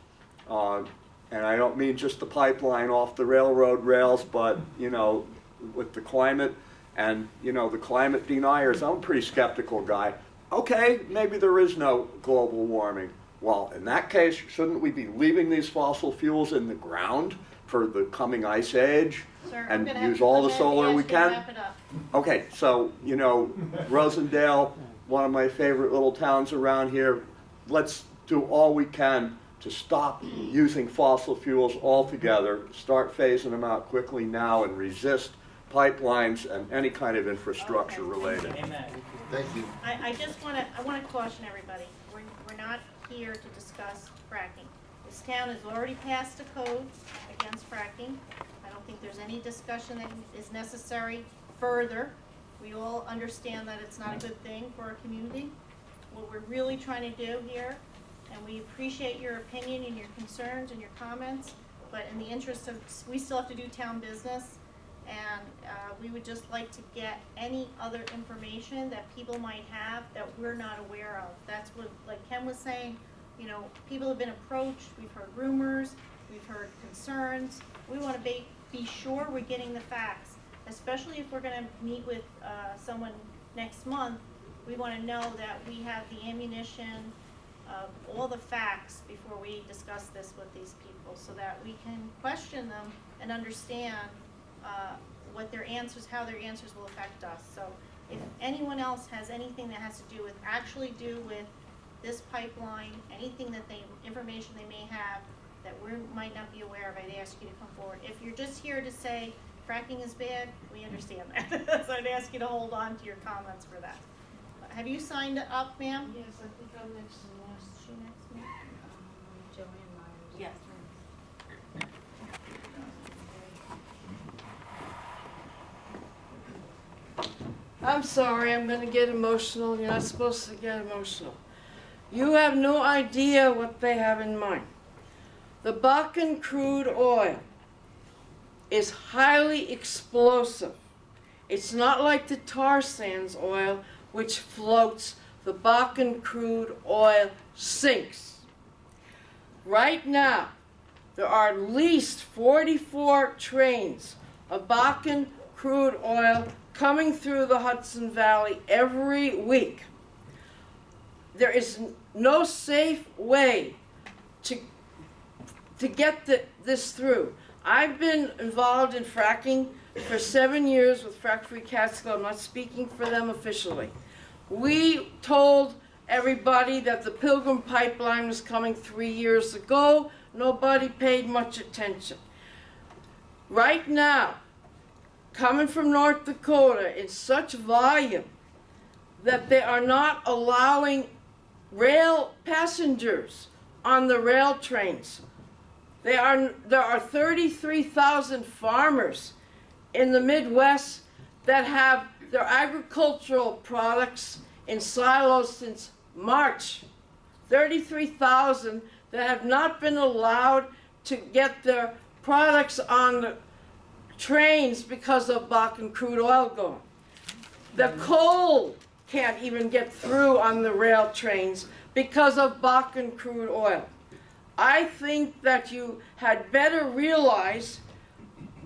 Speaker 2: and I don't mean just the pipeline off the railroad rails, but, you know, with the climate and, you know, the climate deniers. I'm a pretty skeptical guy. Okay, maybe there is no global warming. Well, in that case, shouldn't we be leaving these fossil fuels in the ground for the coming ice age?
Speaker 1: Sir,
Speaker 2: And use all the solar we can?
Speaker 1: Wrap it up.
Speaker 2: Okay, so, you know, Rosendale, one of my favorite little towns around here, let's do all we can
Speaker 16: to stop using fossil fuels altogether, start phasing them out quickly now, and resist pipelines and any kind of infrastructure related.
Speaker 15: Amen.
Speaker 5: Thank you.
Speaker 1: I just want to caution everybody, we're not here to discuss fracking. This town has already passed a code against fracking. I don't think there's any discussion that is necessary further. We all understand that it's not a good thing for our community. What we're really trying to do here, and we appreciate your opinion and your concerns and your comments, but in the interest of, we still have to do town business, and we would just like to get any other information that people might have that we're not aware of. That's what, like Ken was saying, you know, people have been approached, we've heard rumors, we've heard concerns. We want to be sure we're getting the facts, especially if we're going to meet with someone next month. We want to know that we have the ammunition of all the facts before we discuss this with these people, so that we can question them and understand what their answers, how their answers will affect us. So if anyone else has anything that has to do with, this pipeline, anything that information they may have that we might not be aware of, I'd ask you to come forward. If you're just here to say fracking is bad, we understand that. So I'd ask you to hold on to your comments for that. Have you signed up, ma'am?
Speaker 6: Yes, I think I'm next to last.
Speaker 1: She next, ma'am?
Speaker 6: Joanne Meyer.
Speaker 1: Yes.
Speaker 17: I'm sorry, I'm going to get emotional. You're not supposed to get emotional. You have no idea what they have in mind. The Bakken crude oil is highly explosive. It's not like the tar sands oil, which floats. The Bakken crude oil sinks. Right now, there are at least 44 trains of Bakken crude oil coming through the Hudson Valley every week. There is no safe way to get this through. I've been involved in fracking for 7 years with Frack Free Catskill. I'm not speaking for them officially. We told everybody that the Pilgrim Pipeline was coming 3 years ago. Nobody paid much attention. Right now, coming from North Dakota in such volume that they are not allowing rail passengers on the rail trains. There are 33,000 farmers in the Midwest that have their agricultural products in silos since March. 33,000 that have not been allowed to get their products on the trains because of Bakken crude oil going. The coal can't even get through on the rail trains because of Bakken crude oil. I think that you had better realize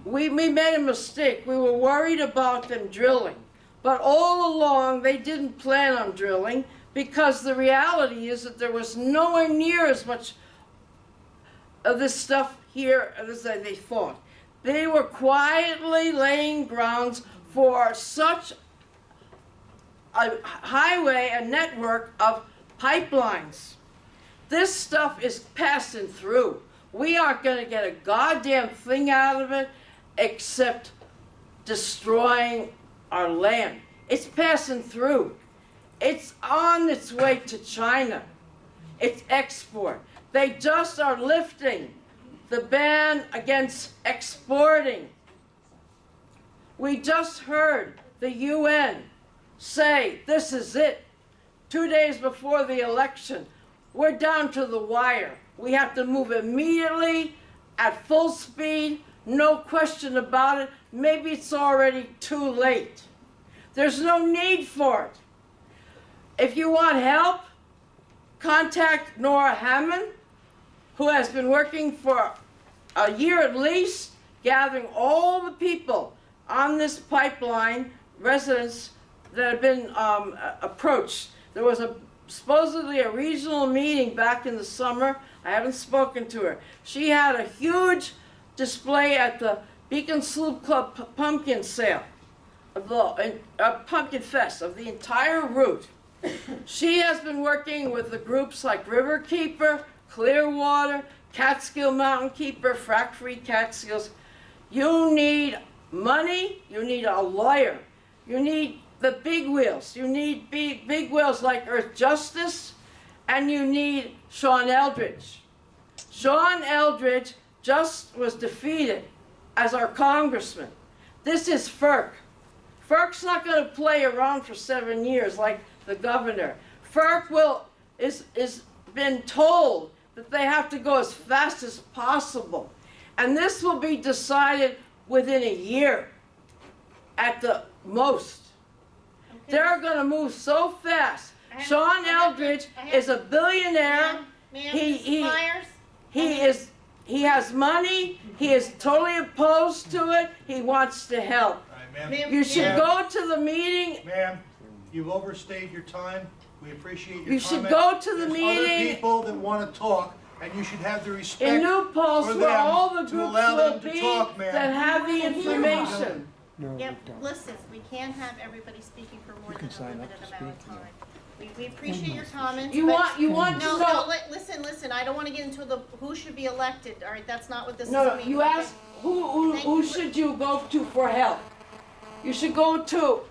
Speaker 17: we made a mistake. We were worried about them drilling. But all along, they didn't plan on drilling because the reality is that there was nowhere near as much of this stuff here as they thought. They were quietly laying grounds for such a highway, a network of pipelines. This stuff is passing through. We aren't going to get a goddamn thing out of it except destroying our land. It's passing through. It's on its way to China. It's export. They just are lifting the ban against exporting. We just heard the UN say, this is it. 2 days before the election, we're down to the wire. We have to move immediately, at full speed, no question about it. Maybe it's already too late. There's no need for it. If you want help, contact Nora Hammond, who has been working for a year at least, gathering all the people on this pipeline, residents that have been approached. There was supposedly a regional meeting back in the summer. I haven't spoken to her. She had a huge display at the Beacon Sloop Club pumpkin sale, pumpkin fest of the entire route. She has been working with the groups like Riverkeeper, Clearwater, Catskill Mountain Keeper, Frack Free Catskills. You need money, you need a lawyer, you need the big wheels, you need big wheels like Earth Justice, and you need Sean Eldridge. Sean Eldridge just was defeated as our congressman. This is FERC. FERC's not going to play around for 7 years like the governor. FERC is been told that they have to go as fast as possible. And this will be decided within a year at the most. They're going to move so fast. Sean Eldridge is a billionaire. He has money. He is totally opposed to it. He wants to help. You should go to the meeting.
Speaker 12: Ma'am, you've overstayed your time. We appreciate your comment.
Speaker 17: You should go to the
Speaker 12: There's
Speaker 17: meeting.
Speaker 12: other people that want to talk, and you should have the respect
Speaker 17: In New Paltz,
Speaker 12: for
Speaker 17: where all
Speaker 12: them
Speaker 17: the
Speaker 12: to
Speaker 17: groups
Speaker 12: allow
Speaker 17: will
Speaker 12: them to
Speaker 17: be
Speaker 12: talk, ma'am.
Speaker 17: that have the information.
Speaker 1: Yep, listen, we can't have everybody speaking for more than a
Speaker 2: sign up
Speaker 1: limited
Speaker 2: to
Speaker 1: amount of
Speaker 2: speak.
Speaker 1: time. We appreciate your comments.
Speaker 17: You
Speaker 1: but-
Speaker 17: want to
Speaker 1: No,
Speaker 17: know.
Speaker 1: listen, I don't wanna get into who should be elected, all right, that's not what this is.
Speaker 17: No,
Speaker 1: meeting,
Speaker 17: you
Speaker 1: okay?
Speaker 17: ask who should you go to for help? You should go to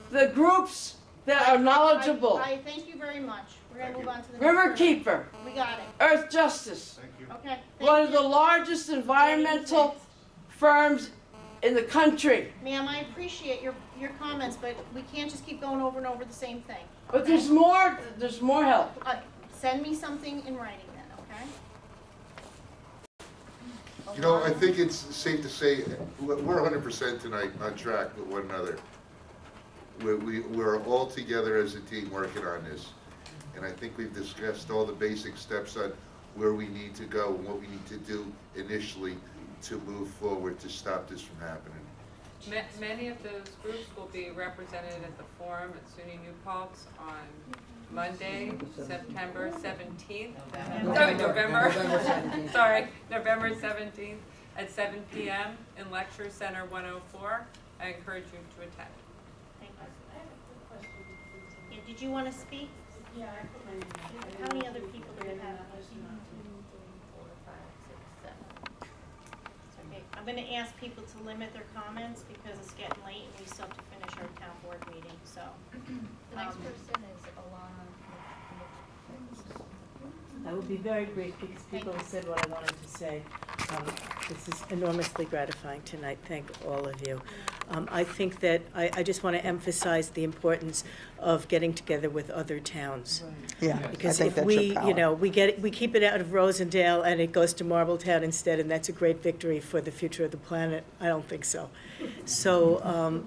Speaker 17: the groups that are knowledgeable.
Speaker 1: I thank you very much. We're gonna move on to the next
Speaker 17: River
Speaker 1: person.
Speaker 17: Keeper,
Speaker 1: We got it,
Speaker 17: Earth Justice,
Speaker 12: Thank you.
Speaker 1: okay.
Speaker 17: one of
Speaker 1: thank
Speaker 17: the
Speaker 1: you.
Speaker 17: largest environmental firms in the country.
Speaker 1: Ma'am, I appreciate your comments, but we can't just keep going over and over the same thing.
Speaker 17: But there's more help.
Speaker 1: Send me something in writing then, okay?
Speaker 5: You know, I think it's safe to say, we're 100% tonight on track with one another. We're all together as a team working on this. And I think we've discussed all the basic steps on where we need to go and what we need to do initially to move forward to stop this from happening.
Speaker 3: Many of those groups will be represented at the forum at SUNY New Paltz on Monday, September 17th. November 17th at 7 p.m. in Lecture Center 104. I encourage you to attend.
Speaker 1: Thank you. Yeah, did you wanna speak?
Speaker 6: Yeah, I put my name.
Speaker 1: How many other people do you have?
Speaker 6: 1, 2, 3, 4, 5, 6, 7.
Speaker 1: Okay, I'm gonna ask people to limit their comments because it's getting late and we still have to finish our town board meeting, so.
Speaker 6: The next person is Allanna M.
Speaker 18: I will be very brief because people have said what I wanted to say. This is enormously gratifying tonight. Thank all of you. I think that I just want to emphasize the importance of getting together with other towns.
Speaker 11: Yeah,
Speaker 18: Because if we, we keep it out of Rosendale and it goes to Marbletown instead, and that's a great victory for the future of the planet. I don't think so. So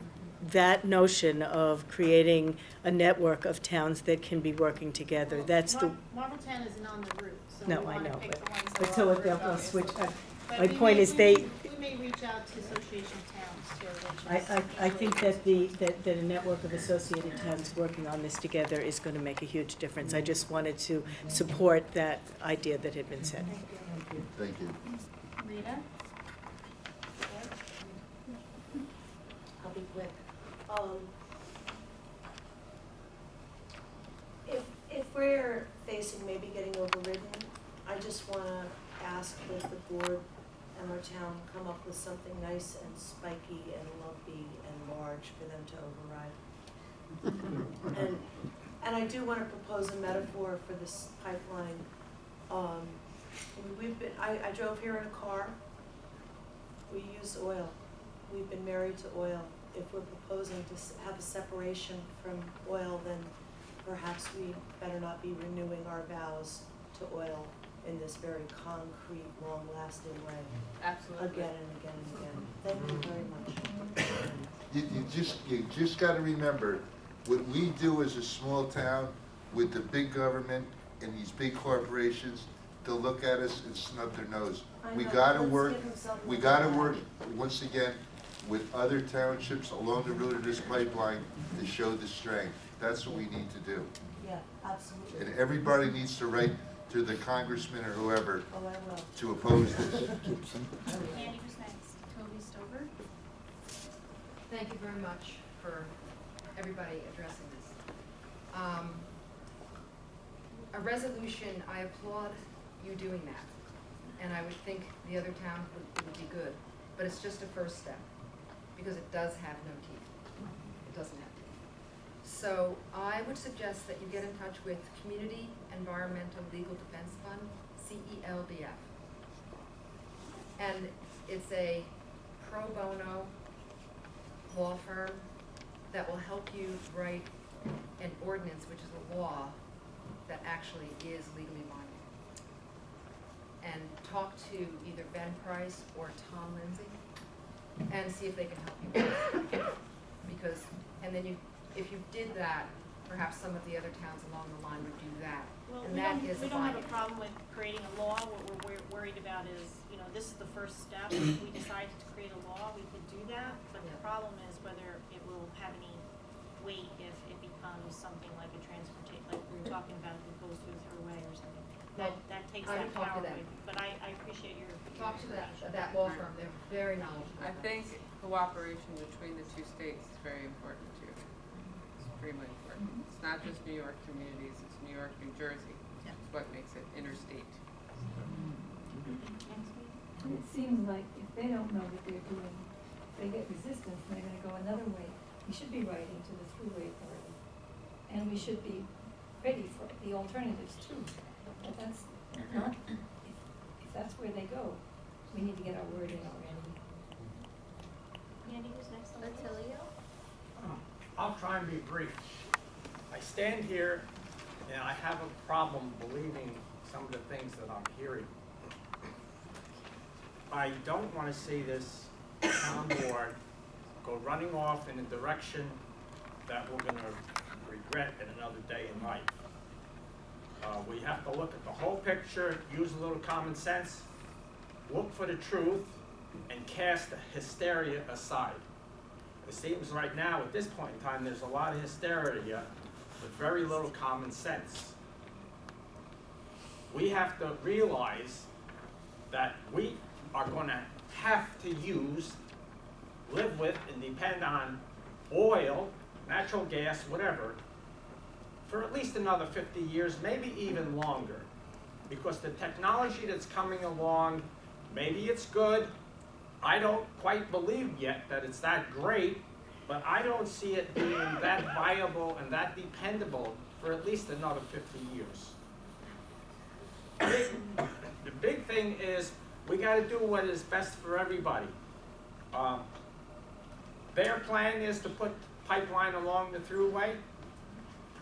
Speaker 18: that notion of creating a network of towns that can be working together, that's the.
Speaker 1: Marbletown isn't on the route, so
Speaker 18: No,
Speaker 1: we
Speaker 18: I
Speaker 1: wanna
Speaker 18: know,
Speaker 1: pick
Speaker 18: but-
Speaker 1: the ones that
Speaker 18: but
Speaker 1: are
Speaker 18: so
Speaker 1: on
Speaker 18: if
Speaker 1: the
Speaker 18: they'll
Speaker 1: route,
Speaker 18: go
Speaker 1: obviously.
Speaker 18: switch-
Speaker 1: But
Speaker 18: my
Speaker 1: we
Speaker 18: point
Speaker 1: may-
Speaker 18: is they-
Speaker 1: We may reach out to association towns too, which is.
Speaker 18: I think that that a network of associated towns working on this together is going to make a huge difference. I just wanted to support that idea that had been said.
Speaker 5: Thank you.
Speaker 1: Rita?
Speaker 4: I'll be quick. If we're facing maybe getting overridden, I just want to ask that the board and our town come up with something nice and spiky and lumpy and large for them to override. And I do want to propose a metaphor for this pipeline. I drove here in a car. We use oil. We've been married to oil. If we're proposing to have a separation from oil, then perhaps we better not be renewing our vows to oil in this very concrete, long-lasting way.
Speaker 3: Absolutely.
Speaker 4: Again and again and again. Thank you very much.
Speaker 5: You just gotta remember, what we do as a small town with the big government and these big corporations, they'll look at us and snub their nose. We gotta work, once again, with other townships along the route of this pipeline to show the strength. That's what we need to do.
Speaker 4: Yeah, absolutely.
Speaker 5: And everybody needs to write to the congressman or whoever
Speaker 4: Oh, I will.
Speaker 5: to oppose this.
Speaker 1: Andy, who's next? Toby Silver?
Speaker 19: Thank you very much for everybody addressing this. A resolution, I applaud you doing that. And I would think the other towns would be good, but it's just a first step, because it does have no teeth. It doesn't have teeth. So I would suggest that you get in touch with Community Environmental Legal Defense Fund, CELDF. And it's a pro bono law firm that will help you write an ordinance, which is a law that actually is legally binding. And talk to either Ben Price or Tom Lindsay and see if they can help you with it. Because, and then if you did that, perhaps some of the other towns along the line would do that.
Speaker 1: Well,
Speaker 19: And
Speaker 1: we
Speaker 19: that
Speaker 1: don't,
Speaker 19: is
Speaker 1: we don't have a
Speaker 19: binding.
Speaker 1: problem with creating a law. What we're worried about is, this is the first step. If we decided to create a law, we could do that, but the problem is whether it will have any weight if it becomes something like a transportation, like we were talking about, if it goes through the thruway or something. That takes
Speaker 19: I
Speaker 1: that
Speaker 19: would talk to
Speaker 1: power
Speaker 19: them.
Speaker 1: away. But I appreciate your
Speaker 19: Talk to
Speaker 1: information.
Speaker 19: that law firm, they're very knowledgeable.
Speaker 3: I think cooperation between the two states is very important too. It's extremely important. It's not just New York communities, it's New York, New Jersey. It's what makes it interstate.
Speaker 9: And it seems like if they don't know what they're doing, if they get resistance, they're gonna go another way. We should be writing to the thruway authority. And we should be ready for the alternatives too. But that's not, if that's where they go, we need to get our word in already.
Speaker 1: Andy, who's next on the list?
Speaker 6: Attilio?
Speaker 20: I'll try and be brief. I stand here and I have a problem believing some of the things that I'm hearing. I don't want to see this town board go running off in a direction that we're going to regret in another day in life. We have to look at the whole picture, use a little common sense, look for the truth, and cast the hysteria aside. It seems right now, at this point in time, there's a lot of hysteria with very little common sense. We have to realize that we are going to have to use, live with, and depend on oil, natural gas, whatever, for at least another 50 years, maybe even longer. Because the technology that's coming along, maybe it's good. I don't quite believe yet that it's that great, but I don't see it being that viable and that dependable for at least another 50 years. The big thing is we got to do what is best for everybody. Their plan is to put pipeline along the thruway.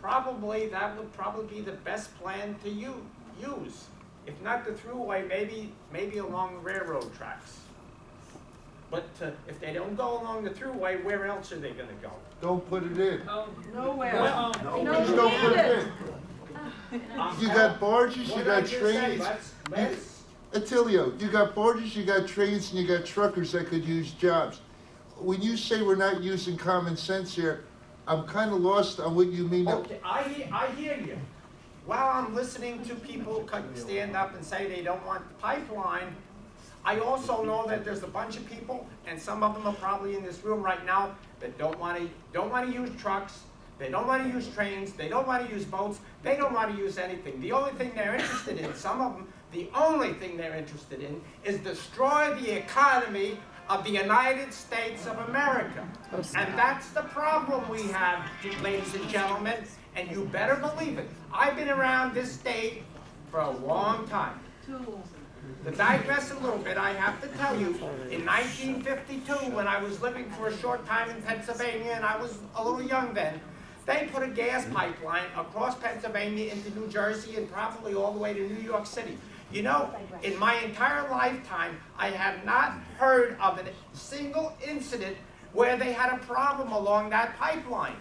Speaker 20: Probably that would probably be the best plan to use. If not the thruway, maybe along the railroad tracks. But if they don't go along the thruway, where else are they going to go?
Speaker 5: Don't put it in.
Speaker 17: Nowhere.
Speaker 20: Well,
Speaker 5: Just don't put it in. You got barges, you got trains. Attilio, you got barges, you got trains, and you got truckers that could use jobs. When you say we're not using common sense here, I'm kind of lost on what you mean.
Speaker 20: Okay, I hear you. While I'm listening to people stand up and say they don't want the pipeline, I also know that there's a bunch of people, and some of them are probably in this room right now, that don't want to use trucks, they don't want to use trains, they don't want to use boats, they don't want to use anything. The only thing they're interested in, some of them, the only thing they're interested in is destroy the economy of the United States of America. And that's the problem we have, ladies and gentlemen, and you better believe it. I've been around this state for a long time. To digress a little bit, I have to tell you, in 1952, when I was living for a short time in Pennsylvania, and I was a little young then, they put a gas pipeline across Pennsylvania into New Jersey and probably all the way to New York City. You know, in my entire lifetime, I have not heard of a single incident where they had a problem along that pipeline.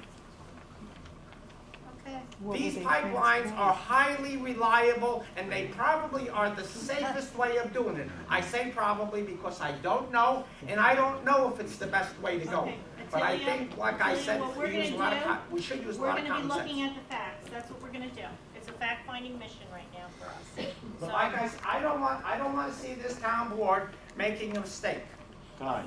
Speaker 1: Okay.
Speaker 20: These pipelines are highly reliable, and they probably are the safest way of doing it. I say probably because I don't know, and I don't know if it's the best way to go.
Speaker 1: Okay.
Speaker 20: But I
Speaker 1: Attilio,
Speaker 20: think, like I said,
Speaker 1: what we're
Speaker 20: we use a
Speaker 1: gonna
Speaker 20: lot of
Speaker 1: do,
Speaker 20: we should use a
Speaker 1: we're
Speaker 20: lot of
Speaker 1: gonna be
Speaker 20: common
Speaker 1: looking
Speaker 20: sense.
Speaker 1: at the facts. That's what we're gonna do. It's a fact-finding mission right now for us.
Speaker 20: But
Speaker 1: So-
Speaker 20: like I said, I don't want to see this town board making a mistake.
Speaker 1: I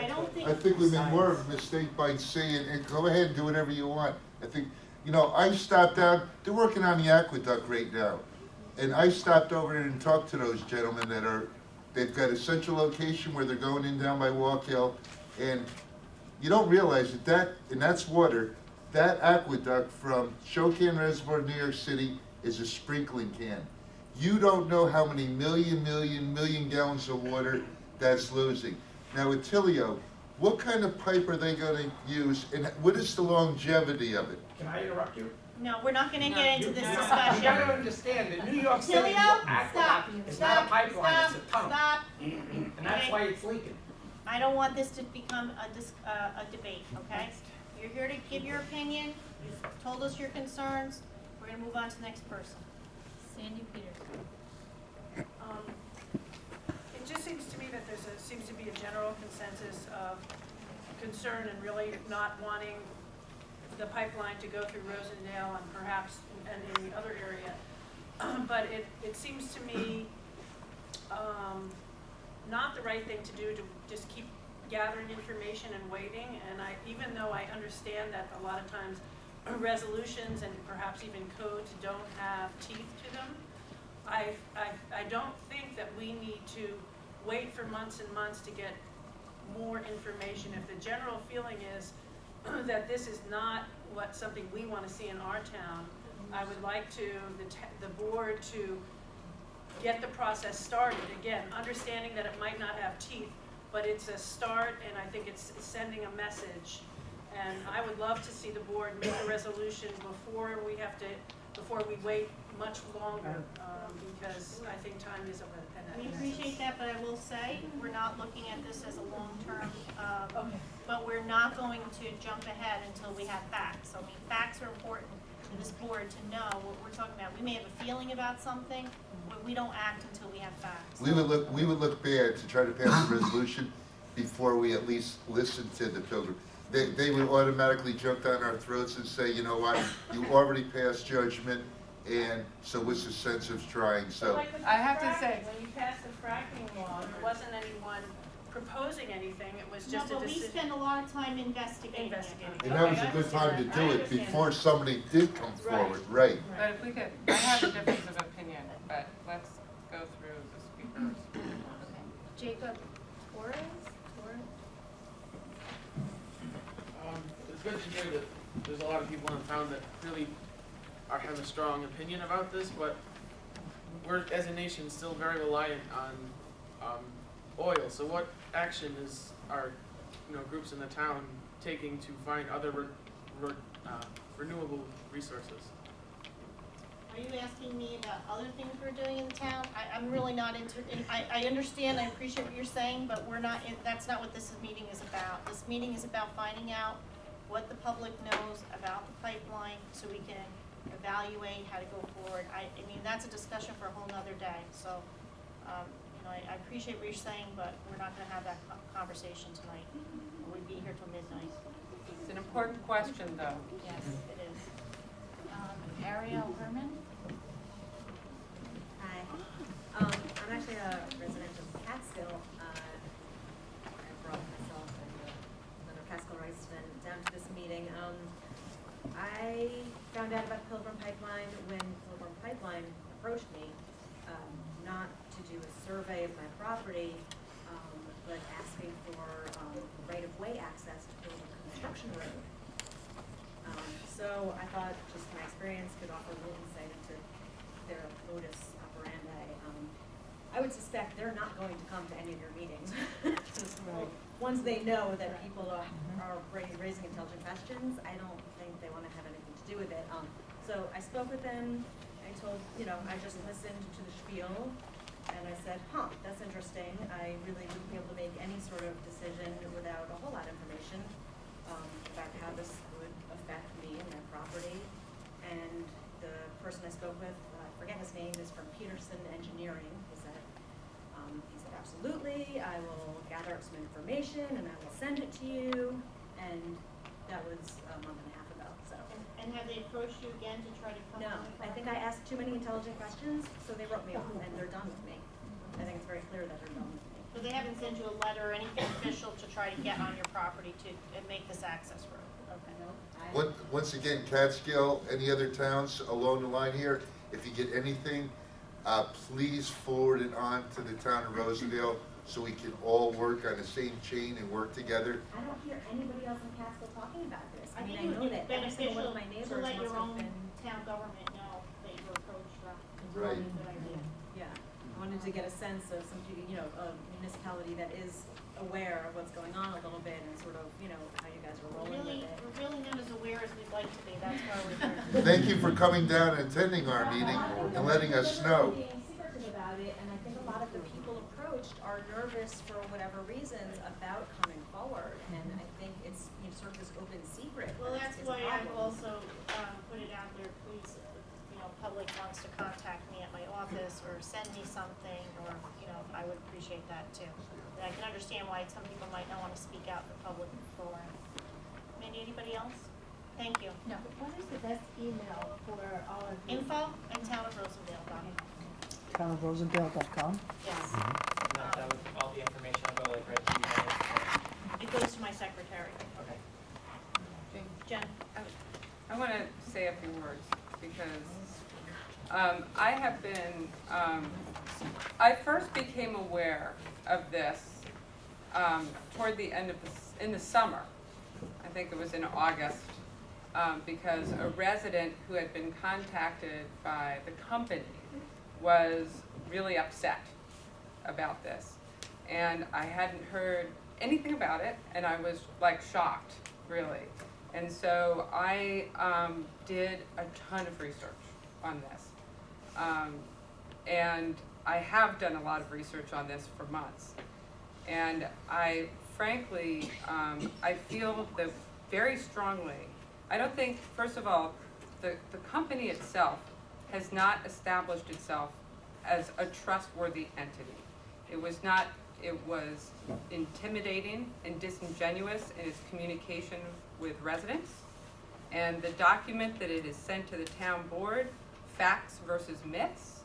Speaker 1: don't think.
Speaker 5: I think we made more of a mistake by saying, and go ahead and do whatever you want. I think, I stopped out, they're working on the aqueduct right now. And I stopped over and talked to those gentlemen they've got a central location where they're going in down by Walk Hill, and you don't realize and that's water, that aqueduct from Shokan Reservoir, New York City, is a sprinkling can. You don't know how many million gallons of water that's losing. Now, Attilio, what kind of pipe are they gonna use, and what is the longevity of it?
Speaker 20: Can I interrupt you?
Speaker 1: No, we're not gonna get into this
Speaker 20: You
Speaker 1: discussion.
Speaker 20: gotta understand, the New York City
Speaker 1: Attilio,
Speaker 20: aqueduct is not a pipeline, it's a tunnel.
Speaker 1: Stop.
Speaker 20: And that's why it's leaking.
Speaker 1: I don't want this to become a debate, okay? You're here to give your opinion, you've told us your concerns, we're gonna move on to the next person.
Speaker 6: Sandy Peterson.
Speaker 21: It just seems to me that seems to be a general consensus of concern and really not wanting the pipeline to go through Rosendale and perhaps in the other area. But it seems to me not the right thing to do to just keep gathering information and waiting. And even though I understand that a lot of times resolutions and perhaps even codes don't have teeth to them, I don't think that we need to wait for months and months to get more information. If the general feeling is that this is not something we want to see in our town, I would like the board to get the process started. Again, understanding that it might not have teeth, but it's a start, and I think it's sending a message. And I would love to see the board make a resolution before we wait much longer, because I think time is of an
Speaker 1: We appreciate that, but I will say, we're not looking at this as a long-term, but we're not going to jump ahead until we have facts. I mean, facts are important to this board to know what we're talking about. We may have a feeling about something, but we don't act until we have facts.
Speaker 5: We would look bad to try to pass a resolution before we at least listen to the Pilgrim. They would automatically jump down our throats and say, you know what, you already passed judgment, and so what's the sense of trying? So
Speaker 21: I have to say, when you passed the fracking law, there wasn't anyone proposing anything, it was just
Speaker 1: No,
Speaker 21: a
Speaker 1: but we
Speaker 21: decision.
Speaker 1: spend a lot of time investigating.
Speaker 5: and that was a good time to do it before somebody did come forward, right?
Speaker 3: But if we could, I have a difference of opinion, but let's go through the speakers.
Speaker 6: Jacob Torres?
Speaker 22: It's good to hear that there's a lot of people in town that really have a strong opinion about this, but we're, as a nation, still very reliant on oil. So what action is our groups in the town taking to find other renewable resources?
Speaker 1: Are you asking me about other things we're doing in the town? I'm really not I understand, I appreciate what you're saying, but that's not what this meeting is about. This meeting is about finding out what the public knows about the pipeline so we can evaluate how to go forward. I mean, that's a discussion for a whole nother day. So, I appreciate what you're saying, but we're not gonna have that conversation tonight. We'd be here till midnight.
Speaker 3: It's an important question, though.
Speaker 1: Yes, it is.
Speaker 6: Ariel Herman?
Speaker 23: Hi. I'm actually a resident of Catskill. I brought myself and another Catskill resident down to this meeting. I found out about Pilgrim Pipeline when Pilgrim Pipeline approached me, not to do a survey of my property, but asking for right-of-way access to build a construction road. So I thought just my experience could offer a little insight into their modus operandi. I would suspect they're not going to come to any of your meetings. Once they know that people are raising intelligent questions, I don't think they want to have anything to do with it. So I spoke with them. I told, I just listened to the spiel, and I said, that's interesting. I really wouldn't be able to make any sort of decision without a whole lot of information about how this would affect me and my property. And the person I spoke with, I forget his name, is from Pearson Engineering. He said, absolutely, I will gather up some information and I will send it to you. And that was a month and a half ago. So.
Speaker 1: And have they approached you again to try to come?
Speaker 23: No, I think I asked too many intelligent questions, so they wrote me off and they're done with me. I think it's very clear that they're done with me.
Speaker 1: So they haven't sent you a letter or anything official to try to get on your property to make this access road? Okay.
Speaker 5: Once again, Catskill, any other towns along the line here, if you get anything, please forward it on to the town of Rosendale so we can all work on the same chain and work together.
Speaker 6: I don't hear anybody else in Catskill talking about this.
Speaker 1: I think
Speaker 6: mean,
Speaker 1: it would
Speaker 6: know
Speaker 1: be
Speaker 6: that every single one
Speaker 1: beneficial
Speaker 6: of my neighbors
Speaker 1: to let your
Speaker 6: must have
Speaker 1: own
Speaker 6: been.
Speaker 1: town government know that you were approached.
Speaker 5: Right.
Speaker 1: Good idea.
Speaker 6: Yeah, I wanted to get a sense of some, a municipality that is aware of what's going on a little bit and sort of, how you guys are rolling with it.
Speaker 1: We're really not as aware as we'd like to be, that's why we're here.
Speaker 5: Thank you for coming down and attending our meeting and letting us know.
Speaker 6: Being secretive about it, and I think a lot of the people approached are nervous for whatever reasons about coming forward, and I think it's sort of this open secret.
Speaker 1: Well, that's
Speaker 6: is a
Speaker 1: why I've
Speaker 6: problem.
Speaker 1: also put it out there, please, public wants to contact me at my office or send me something, or, I would appreciate that too. And I can understand why some people might not want to speak out in the public forum. Maybe anybody else? Thank you.
Speaker 6: No, but what is the best email for all of you?
Speaker 1: info@townofrosendale.com.
Speaker 2: Townofrosendale.com?
Speaker 1: Yes.
Speaker 15: That was all the information about like right to you guys.
Speaker 1: It goes to my secretary.
Speaker 15: Okay.
Speaker 1: Jen?
Speaker 3: I want to say a few words because I have been, I first became aware of this toward the end of in the summer. I think it was in August, because a resident who had been contacted by the company was really upset about this. And I hadn't heard anything about it, and I was like shocked, really. And so I did a ton of research on this. And I have done a lot of research on this for months. And I frankly, I feel that very strongly. I don't think, first of all, the company itself has not established itself as a trustworthy entity. It was not, it was intimidating and disingenuous in its communication with residents. And the document that it is sent to the town board, Facts versus Myths,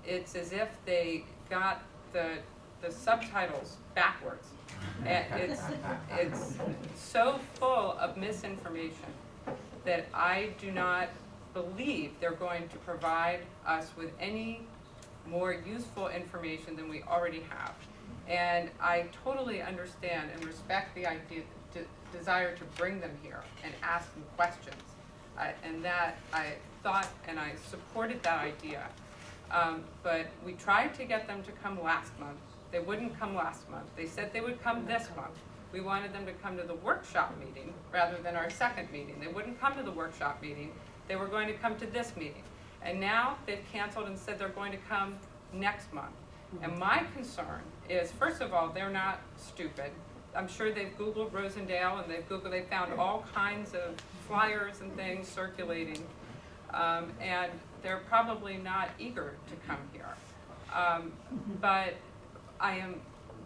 Speaker 3: it's as if they got the subtitles backwards. And it's so full of misinformation that I do not believe they're going to provide us with any more useful information than we already have. And I totally understand and respect the desire to bring them here and ask them questions. And that I thought and I supported that idea. But we tried to get them to come last month. They wouldn't come last month. They said they would come this month. We wanted them to come to the workshop meeting rather than our second meeting. They wouldn't come to the workshop meeting. They were going to come to this meeting. And now they've canceled and said they're going to come next month. And my concern is, first of all, they're not stupid. I'm sure they've Googled Rosendale and they found all kinds of flyers and things circulating. And they're probably not eager to come here. But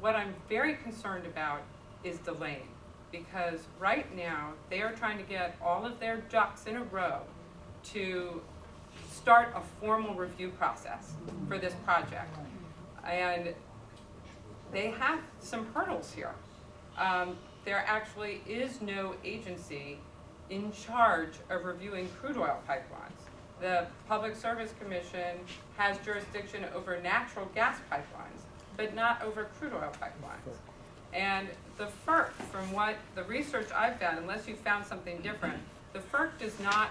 Speaker 3: what I'm very concerned about is delaying, because right now they are trying to get all of their ducks in a row to start a formal review process for this project. And they have some hurdles here. There actually is no agency in charge of reviewing crude oil pipelines. The Public Service Commission has jurisdiction over natural gas pipelines, but not over crude oil pipelines. And the FERC, from what the research I've done, unless you found something different, the FERC does not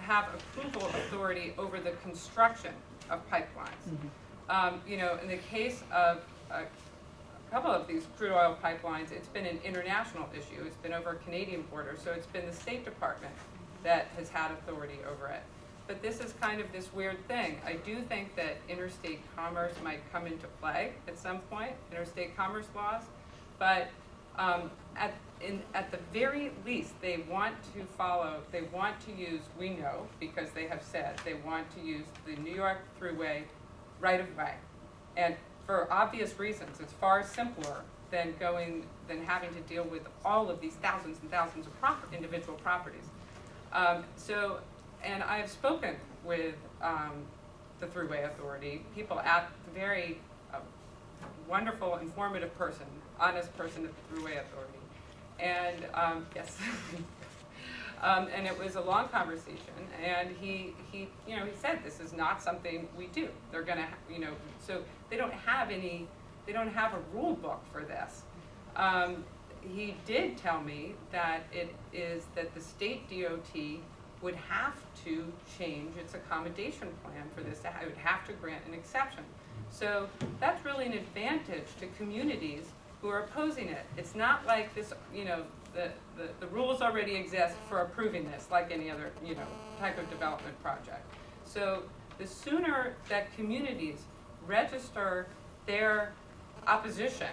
Speaker 3: have approval authority over the construction of pipelines. In the case of a couple of these crude oil pipelines, it's been an international issue. It's been over a Canadian border, so it's been the State Department that has had authority over it. But this is kind of this weird thing. I do think that interstate commerce might come into play at some point, interstate commerce laws, but at the very least, they want to use, we know, because they have said, they want to use the New York Thruway right of way. And for obvious reasons, it's far simpler than having to deal with all of these thousands and thousands of individual properties. And I have spoken with the Thruway Authority, people at the very wonderful, informative person, honest person at the Thruway Authority. And yes, And it was a long conversation, and he said, this is not something we do. They're gonna, so they don't have a rule book for this. He did tell me that that the state DOT would have to change its accommodation plan for this. It would have to grant an exception. So that's really an advantage to communities who are opposing it. It's not like this, the rules already exist for approving this, like any other, type of development project. So the sooner that communities register their opposition,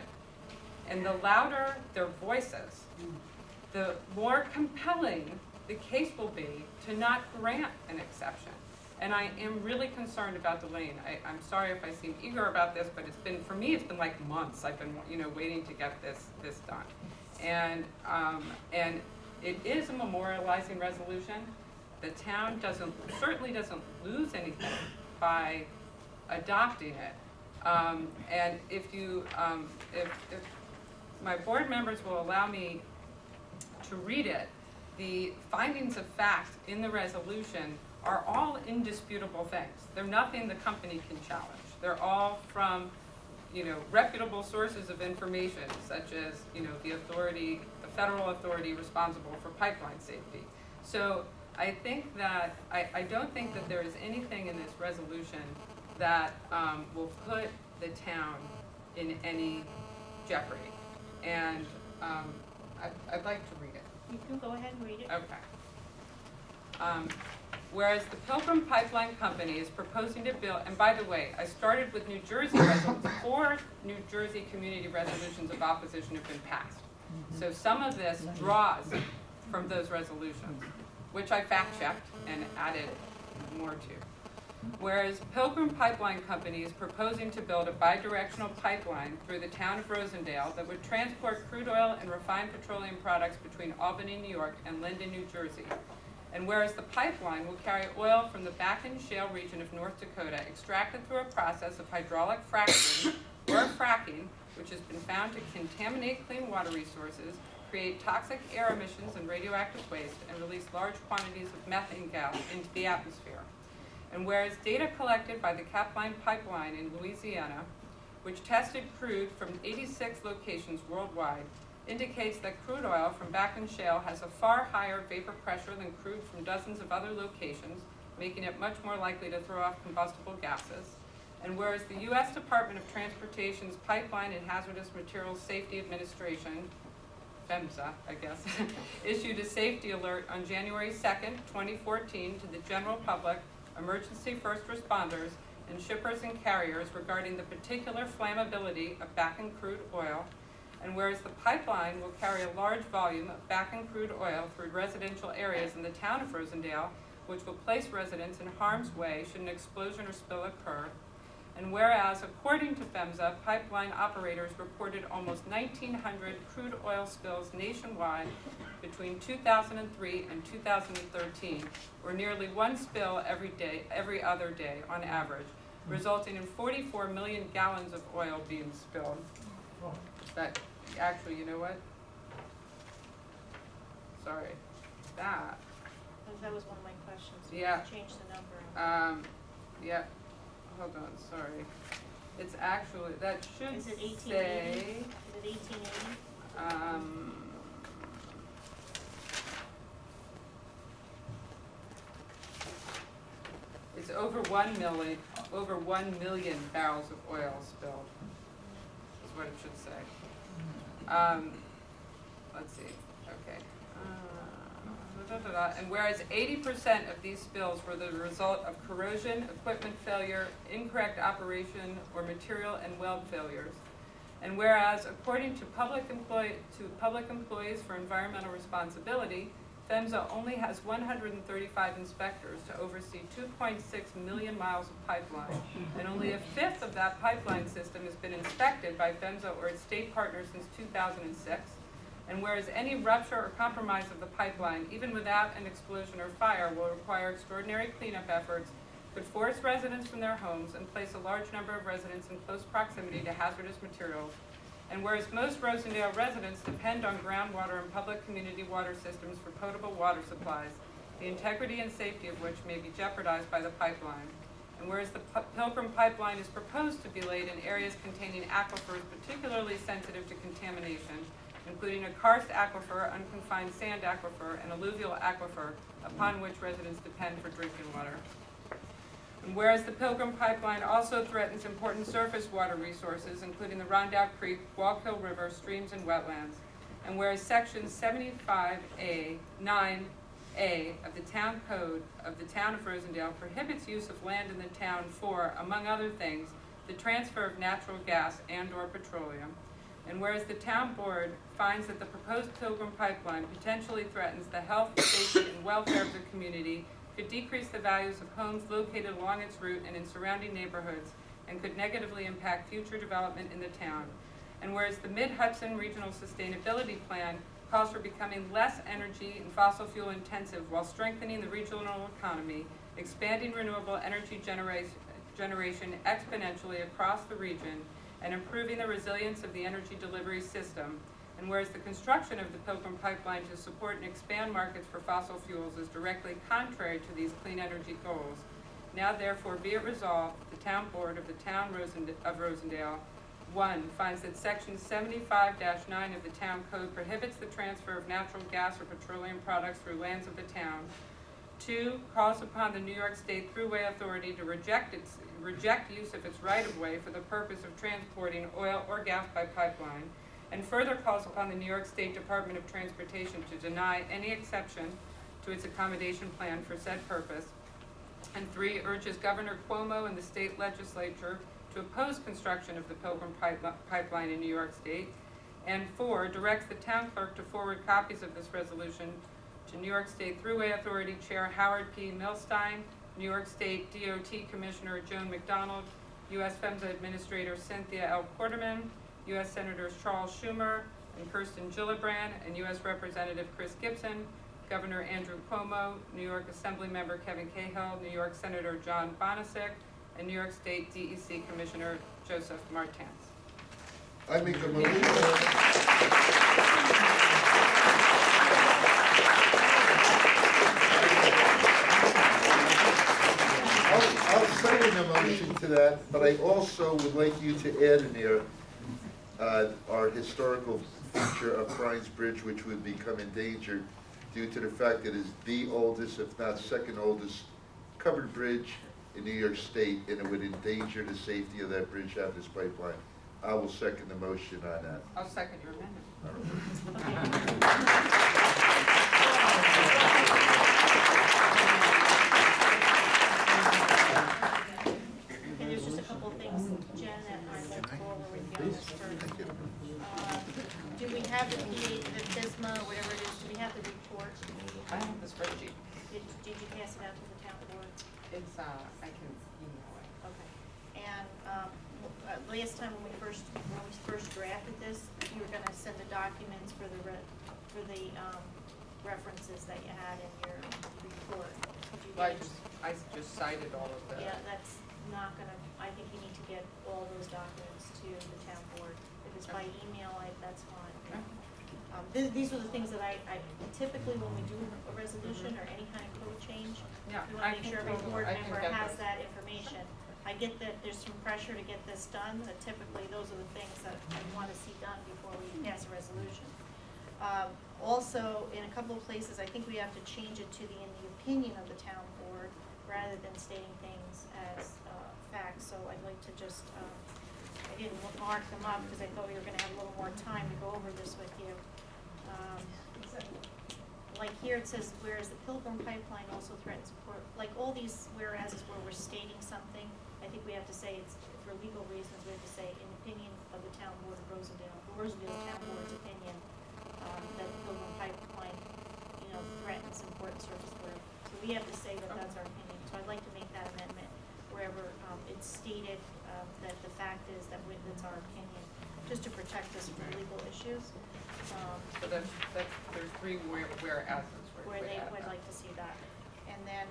Speaker 3: and the louder their voices, the more compelling the case will be to not grant an exception. And I am really concerned about the lane. I'm sorry if I seem eager about this, but for me, it's been like months. I've been, waiting to get this done. And it is a memorializing resolution. The town certainly doesn't lose anything by adopting it. And if my board members will allow me to read it, the findings of fact in the resolution are all indisputable things. They're nothing the company can challenge. They're all from, reputable sources of information, such as, the federal authority responsible for pipeline safety. So I think that, I don't think that there is anything in this resolution that will put the town in any jeopardy. And I'd like to read it.
Speaker 1: You can go ahead and read it.
Speaker 3: Okay. Whereas the Pilgrim Pipeline Company is proposing to build, and by the way, I started with New Jersey resolutions. 4 New Jersey community resolutions of opposition have been passed. So some of this draws from those resolutions, which I fact-checked and added more to. Whereas Pilgrim Pipeline Company is proposing to build a bidirectional pipeline through the town of Rosendale that would transport crude oil and refined petroleum products between Albany, New York, and Linden, New Jersey. And whereas the pipeline will carry oil from the Bakken Shale region of North Dakota, extracted through a process of hydraulic fracturing or fracking, which has been found to contaminate clean water resources, create toxic air emissions and radioactive waste, and release large quantities of methane gas into the atmosphere. And whereas data collected by the Capline Pipeline in Louisiana, which tested crude from 86 locations worldwide, indicates that crude oil from Bakken Shale has a far higher vapor pressure than crude from dozens of other locations, making it much more likely to throw off combustible gases. And whereas the U.S. Department of Transportation's Pipeline and Hazardous Materials Safety Administration, PHMSA, I guess, issued a safety alert on January 2nd, 2014 to the general public, emergency first responders, and shippers and carriers regarding the particular flammability of Bakken crude oil. And whereas the pipeline will carry a large volume of Bakken crude oil through residential areas in the town of Rosendale, which will place residents in harm's way should an explosion or spill occur. And whereas, according to PHMSA, pipeline operators reported almost 1,900 crude oil spills nationwide between 2003 and 2013, or nearly 1 spill every other day on average, resulting in 44 million gallons of oil being spilled. That actually, you know what? Sorry, that.
Speaker 1: That was one of my questions.
Speaker 3: Yeah.
Speaker 1: Change the number.
Speaker 3: Yeah. Hold on, sorry. It's actually, that should
Speaker 1: Is it 1880?
Speaker 3: say,
Speaker 1: Is it 1880?
Speaker 3: it's over 1 million barrels of oil spilled, is what it should say. Let's see, okay. And whereas 80% of these spills were the result of corrosion, equipment failure, incorrect operation, or material and weld failures. And whereas, according to public employees for environmental responsibility, PHMSA only has 135 inspectors to oversee 2.6 million miles of pipeline, and only 1/5 of that pipeline system has been inspected by PHMSA or its state partners since 2006. And whereas any rupture or compromise of the pipeline, even without an explosion or fire, will require extraordinary cleanup efforts, could force residents from their homes and place a large number of residents in close proximity to hazardous materials. And whereas most Rosendale residents depend on groundwater and public community water systems for potable water supplies, the integrity and safety of which may be jeopardized by the pipeline. And whereas the Pilgrim Pipeline is proposed to be laid in areas containing aquifers particularly sensitive to contamination, including a karst aquifer, unconfined sand aquifer, and alluvial aquifer, upon which residents depend for drinking water. And whereas the Pilgrim Pipeline also threatens important surface water resources, including the Rondout Creek, Wallkill River, streams, and wetlands. And whereas Section 75A, 9A of the Town Code of the Town of Rosendale prohibits use of land in the town for, among other things, the transfer of natural gas and/or petroleum. And whereas the town board finds that the proposed Pilgrim Pipeline potentially threatens the health, safety, and welfare of the community, could decrease the values of homes located along its route and in surrounding neighborhoods, and could negatively impact future development in the town. And whereas the Mid-Hudson Regional Sustainability Plan calls for becoming less energy and fossil fuel intensive while strengthening the regional economy, expanding renewable energy generation exponentially across the region, and improving the resilience of the energy delivery system. And whereas the construction of the Pilgrim Pipeline to support and expand markets for fossil fuels is directly contrary to these clean energy goals, now therefore be it resolved, the Town Board of the Town of Rosendale, 1, finds that Section 75-9 of the Town Code prohibits the transfer of natural gas or petroleum products through lands of the town. 2, calls upon the New York State Thruway Authority to reject use of its right-of-way for the purpose of transporting oil or gas by pipeline, and further calls upon the New York State Department of Transportation to deny any exception to its accommodation plan for said purpose. And 3, urges Governor Cuomo and the state legislature to oppose construction of the Pilgrim Pipeline in New York State. And 4, directs the town clerk to forward copies of this resolution to New York State Thruway Authority Chair Howard P. Milstein, New York State DOT Commissioner Joan McDonald, U.S. PHMSA Administrator Cynthia L. Porterman, U.S. Senators Charles Schumer and Kirsten Gillibrand, and U.S. Representative Chris Gibson, Governor Andrew Cuomo, New York Assemblymember Kevin Cahill, New York Senator John Bonisic, and New York State DEC Commissioner Joseph Martins.
Speaker 5: I make a motion. I'll second the motion to that, but I also would like you to add in there our historical feature of Bryan's Bridge, which would become endangered due to the fact that it is the oldest, if not second oldest, covered bridge in New York State, and it would endanger the safety of that bridge having this pipeline. I will second the motion on that.
Speaker 3: I'll second your amendment.
Speaker 1: Okay, there's just a couple of things, Jen, that I'd like to go over with you on this first. Do we have the FISMA, or whatever it is, do we have the report?
Speaker 3: I have the spreadsheet.
Speaker 1: Did you pass it out to the town board?
Speaker 3: It's, I can email it.
Speaker 1: Okay. And last time when we first drafted this, you were gonna send the documents for the references that you had in your report. Did you
Speaker 3: Well,
Speaker 1: get-
Speaker 3: I just cited all of that.
Speaker 1: Yeah, that's not gonna, I think you need to get all those documents to the town board. If it's by email, that's fine. These are the things that I typically, when we do a resolution or any kind of code change,
Speaker 3: Yeah,
Speaker 1: we wanna make sure every board
Speaker 3: I can
Speaker 1: member
Speaker 3: get
Speaker 1: has
Speaker 3: those.
Speaker 1: that information. I get that there's some pressure to get this done, but typically those are the things that I wanna see done before we pass a resolution. Also, in a couple of places, I think we have to change it to in the opinion of the town board, rather than stating things as facts, so I'd like to just, I didn't mark them up, because I thought we were gonna have a little more time to go over this with you. Like here it says, whereas the Pilgrim Pipeline also threatens support, like all these whereases where we're stating something, I think we have to say it's, for legal reasons, we have to say, in opinion of the town board of Rosendale Town Board's opinion, that the Pilgrim Pipeline, threatens important surface water. So we have to say that that's our opinion, so I'd like to make that amendment wherever, it's stated, that the fact is that that's our opinion, just to protect us from legal issues.
Speaker 3: So there's 3 whereases.
Speaker 1: Where they would like to see that. And then,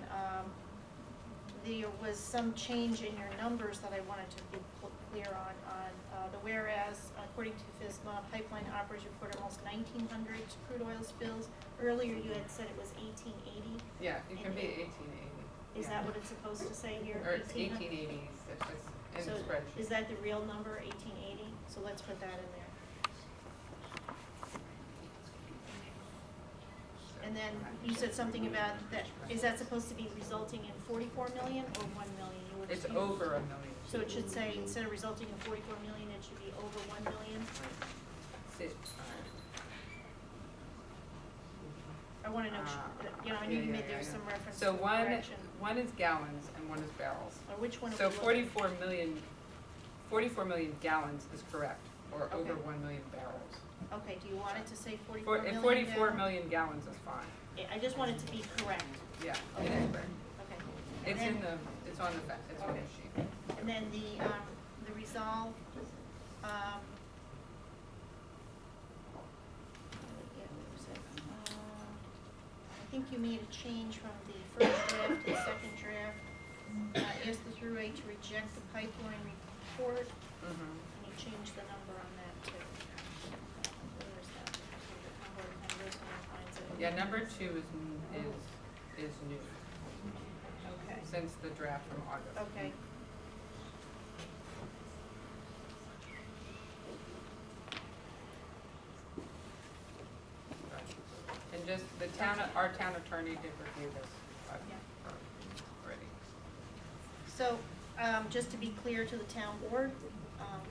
Speaker 1: there was some change in your numbers that I wanted to be clear on the whereas, according to FSMA, pipeline operators reported almost 1,900 crude oil spills. Earlier you had said it was 1880.
Speaker 3: Yeah, it can be 1880.
Speaker 1: Is that what it's supposed to say here?
Speaker 3: Or it's 1880, it's just in
Speaker 1: So
Speaker 3: the spreadsheet.
Speaker 1: is that the real number, 1880? So let's put that in there. And then you said something about that, is that supposed to be resulting in 44 million or 1 million?
Speaker 3: It's over $1 million.
Speaker 1: So it should say, instead of resulting in 44 million, it should be over 1 million? I want to know, I knew you made, there was some reference to
Speaker 3: So
Speaker 1: correction.
Speaker 3: one is gallons and one is barrels.
Speaker 1: Or which one are
Speaker 3: So
Speaker 1: we looking at?
Speaker 3: 44 million gallons is correct, or
Speaker 1: Okay.
Speaker 3: over 1 million barrels.
Speaker 1: Okay, do you want it to say 44 million?
Speaker 3: 44
Speaker 1: now?
Speaker 3: million gallons is fine.
Speaker 1: Yeah, I just want it to be correct.
Speaker 3: Yeah,
Speaker 1: Okay.
Speaker 3: it is correct.
Speaker 1: Okay.
Speaker 3: It's
Speaker 1: And
Speaker 3: in the, it's on the sheet.
Speaker 1: And then the resolve, I think you made a change from the first draft to the second draft. Asked the thruway to reject the pipeline report, and you changed the number on that too. Where is that?
Speaker 3: Yeah, number 2 is new.
Speaker 1: Okay.
Speaker 3: Since the draft from August.
Speaker 1: Okay.
Speaker 3: And just our town attorney did review this already.
Speaker 1: So, just to be clear to the town board,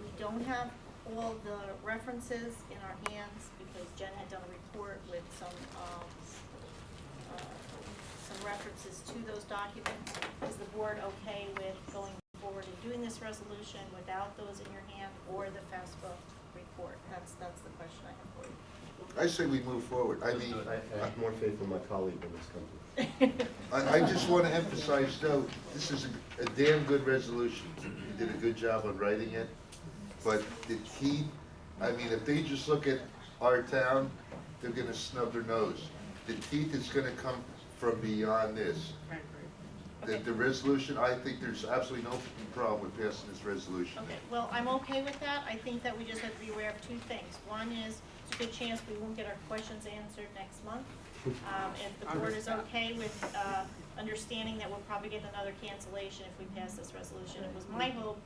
Speaker 1: we don't have all the references in our hands because Jen had done a report with some references to those documents. Is the board okay with going forward and doing this resolution without those in your hand or the FASBA report? That's the question I have for you.
Speaker 5: I say we move forward. I mean,
Speaker 13: I have more faith in my colleague in this company.
Speaker 5: I just want to emphasize, though, this is a damn good resolution. You did a good job on writing it. But the key, I mean, if they just look at our town, they're going to snub their nose. The teeth is going to come from beyond this. The resolution, I think there's absolutely no problem with passing this resolution.
Speaker 1: Okay, well, I'm okay with that. I think that we just have to be aware of two things. One is, it's a good chance we won't get our questions answered next month. If the board is okay with understanding that we'll probably get another cancellation if we pass this resolution. It was my hope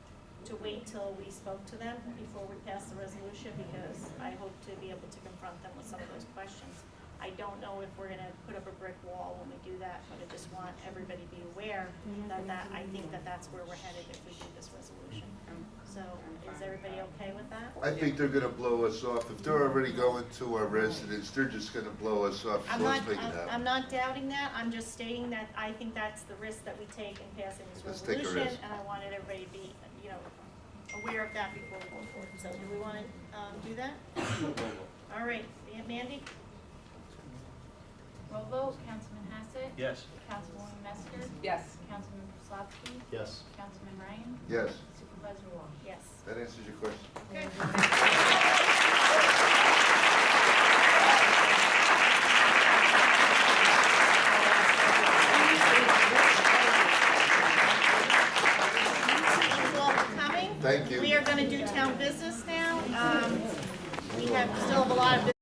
Speaker 1: to wait till we spoke to them before we pass the resolution because I hope to be able to confront them with some of those questions. I don't know if we're gonna put up a brick wall when we do that, but I just want everybody to be aware that I think that that's where we're headed if we do this resolution. So, is everybody okay with that?
Speaker 5: I think they're gonna blow us off. If they're already going to our residents, they're just gonna blow us off. So let's make it happen.
Speaker 1: I'm not doubting that, I'm just stating that I think that's the risk that we take in passing this
Speaker 5: Let's take a
Speaker 1: resolution,
Speaker 5: risk.
Speaker 1: and I wanted everybody to be, aware of that before we go forward. So, do we wanna, do that? All right, Mandy?
Speaker 7: Roll vote, Councilman Hassett?
Speaker 12: Yes.
Speaker 7: Councilwoman Metzger?
Speaker 3: Yes.
Speaker 7: Councilman Posadzki?
Speaker 13: Yes.
Speaker 7: Councilman Ryan?
Speaker 5: Yes,
Speaker 7: Supervisor Wong?
Speaker 1: Yes.
Speaker 5: that answers your question.
Speaker 1: Okay. Thank you all for coming.
Speaker 5: Thank you.
Speaker 1: We are gonna do town business now. We still have a lot of business